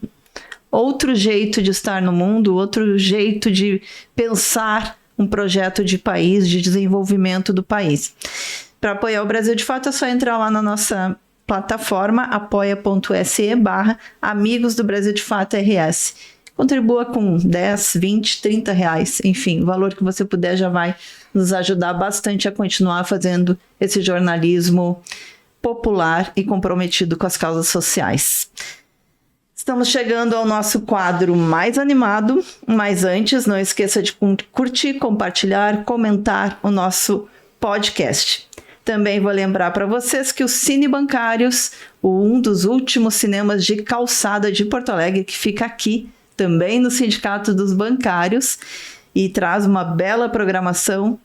B: outro jeito de estar no mundo, outro jeito de pensar um projeto de país, de desenvolvimento do país. Para apoiar o Brasil de Fato, é só entrar lá na nossa plataforma apoia.se/Amigos do Brasil de Fato RS. Contribua com 10, 20, 30 reais, enfim, o valor que você puder já vai nos ajudar bastante a continuar fazendo esse jornalismo popular e comprometido com as causas sociais. Estamos chegando ao nosso quadro mais animado, mas antes não esqueça de curtir, compartilhar, comentar o nosso podcast. Também vou lembrar para vocês que o Cine Bancários, um dos últimos cinemas de calçada de Porto Alegre, que fica aqui, também no Sindicato dos Bancários, e traz uma bela programação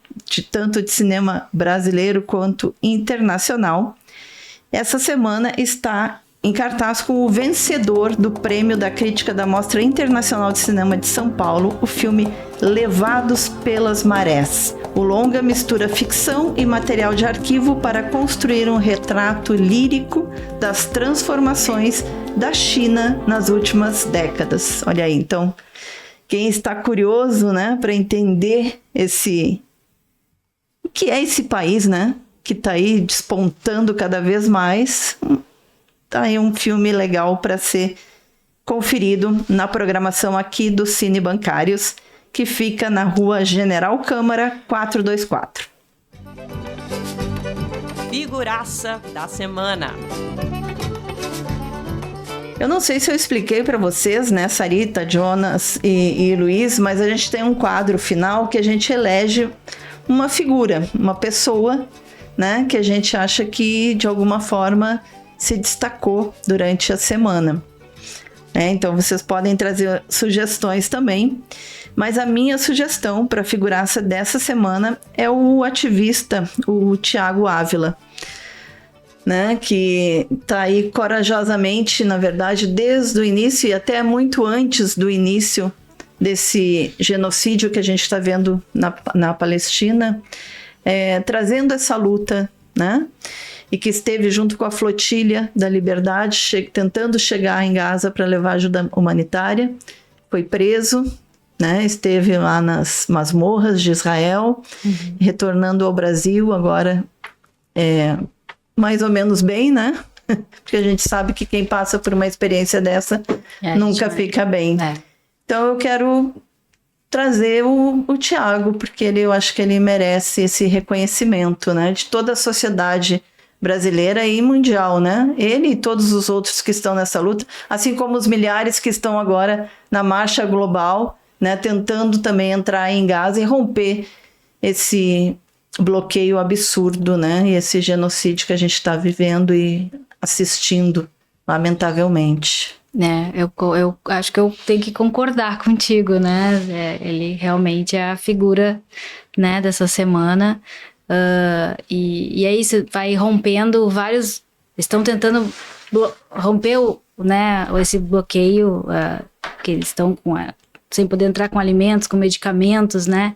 B: tanto de cinema brasileiro quanto internacional. Essa semana está em cartaz com o vencedor do Prêmio da Crítica da Mostra Internacional de Cinema de São Paulo, o filme Levados pelas Marés. O longa mistura ficção e material de arquivo para construir um retrato lírico das transformações da China nas últimas décadas. Olha aí, então, quem está curioso, né, para entender o que é esse país, né, que está aí despontando cada vez mais, tá aí um filme legal para ser conferido na programação aqui do Cine Bancários, que fica na Rua General Câmara 424.
A: Figuraça da semana.
B: Eu não sei se eu expliquei para vocês, né, Sarita, Jonas e Luiz, mas a gente tem um quadro final que a gente elege uma figura, uma pessoa, né, que a gente acha que de alguma forma se destacou durante a semana. Então vocês podem trazer sugestões também, mas a minha sugestão para a figuraça dessa semana é o ativista, o Tiago Ávila, né, que está aí corajosamente, na verdade, desde o início e até muito antes do início desse genocídio que a gente está vendo na Palestina, trazendo essa luta, né? E que esteve junto com a Flotilha da Liberdade, tentando chegar em Gaza para levar ajuda humanitária. Foi preso, né? Esteve lá nas masmorras de Israel, retornando ao Brasil agora, mais ou menos bem, né? Porque a gente sabe que quem passa por uma experiência dessa nunca fica bem. Então eu quero trazer o Thiago, porque eu acho que ele merece esse reconhecimento, né, de toda a sociedade brasileira e mundial, né? Ele e todos os outros que estão nessa luta, assim como os milhares que estão agora na marcha global, né, tentando também entrar em Gaza e romper esse bloqueio absurdo, né, e esse genocídio que a gente está vivendo e assistindo, lamentavelmente.
C: Eu acho que eu tenho que concordar contigo, né? Ele realmente é a figura, né, dessa semana. E é isso, vai rompendo vários... Estão tentando romper esse bloqueio que eles estão sem poder entrar com alimentos, com medicamentos, né?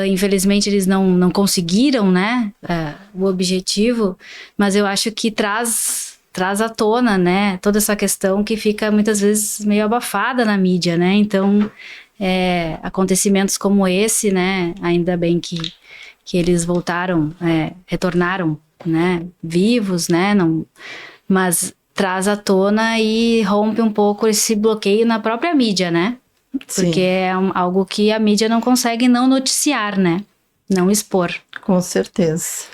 C: Infelizmente eles não conseguiram, né, o objetivo, mas eu acho que traz à tona, né, toda essa questão que fica muitas vezes meio abafada na mídia, né? Então, acontecimentos como esse, né, ainda bem que eles voltaram, retornaram, né, vivos, né, mas traz à tona e rompe um pouco esse bloqueio na própria mídia, né? Porque Sim. É algo que a mídia não consegue não noticiar, né? Não expor.
B: Com certeza.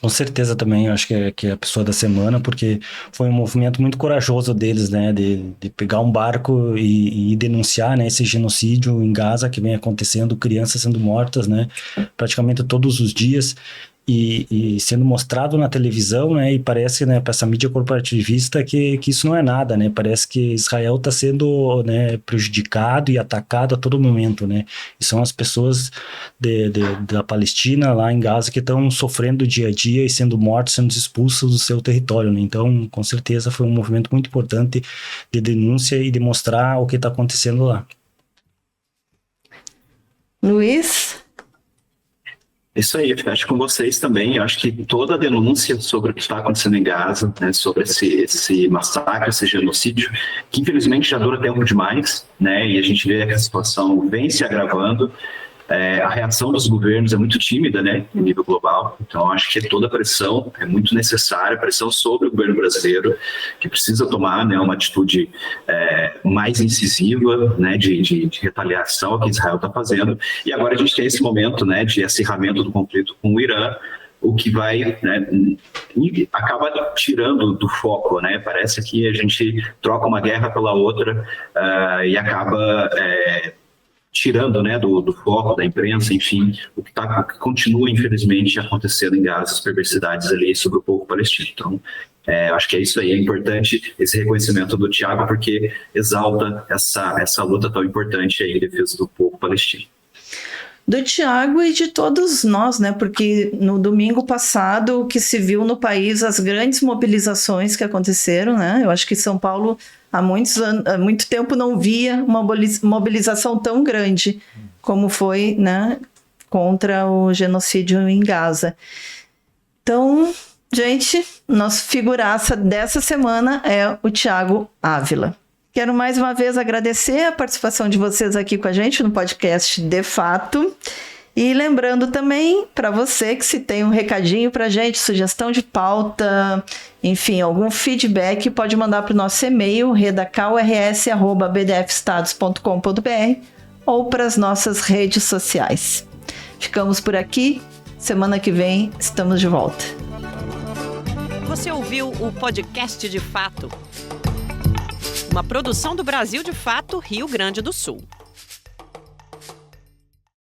D: Com certeza também, eu acho que é a pessoa da semana, porque foi um movimento muito corajoso deles, né, de pegar um barco e denunciar, né, esse genocídio em Gaza que vem acontecendo, crianças sendo mortas, né, praticamente todos os dias, e sendo mostrado na televisão, né, e parece, né, para essa mídia corporativista que isso não é nada, né, parece que Israel está sendo, né, prejudicado e atacado a todo momento, né, e são as pessoas da Palestina lá em Gaza que estão sofrendo dia a dia e sendo mortos, sendo expulsos do seu território, né, então com certeza foi um movimento muito importante de denúncia e de mostrar o que está acontecendo lá.
B: Luiz?
E: Isso aí, eu acho com vocês também. Eu acho que toda a denúncia sobre o que está acontecendo em Gaza, né, sobre esse massacre, esse genocídio, que infelizmente já dura tempo demais, né, e a gente vê que a situação vem se agravando. A reação dos governos é muito tímida, né, em nível global. Então, acho que toda a pressão é muito necessária, pressão sobre o governo brasileiro, que precisa tomar, né, uma atitude mais incisiva, né, de retaliação ao que Israel está fazendo. E agora a gente tem esse momento, né, de acirramento do conflito com o Irã, o que vai, né, acaba tirando do foco, né? Parece que a gente troca uma guerra pela outra e acaba tirando, né, do foco da imprensa, enfim, o que continua, infelizmente, acontecendo em Gaza, as perversidades ali sobre o povo palestino. Então, acho que é isso aí, é importante esse reconhecimento do Thiago, porque exalta essa luta tão importante aí em defesa do povo palestino.
B: Do Thiago e de todos nós, né? Porque no domingo passado, o que se viu no país, as grandes mobilizações que aconteceram, né? Eu acho que São Paulo há muito tempo não via uma mobilização tão grande como foi, né, contra o genocídio em Gaza. Então, gente, nosso figuraça dessa semana é o Thiago Ávila. Quero mais uma vez agradecer a participação de vocês aqui com a gente no podcast De Fato. E lembrando também para você que se tem um recadinho para a gente, sugestão de pauta, enfim, algum feedback, pode mandar para o nosso e-mail, redacalrs@bdfestados.com.br ou para as nossas redes sociais. Ficamos por aqui. Semana que vem estamos de volta.
A: Você ouviu o podcast De Fato, uma produção do Brasil de Fato, Rio Grande do Sul.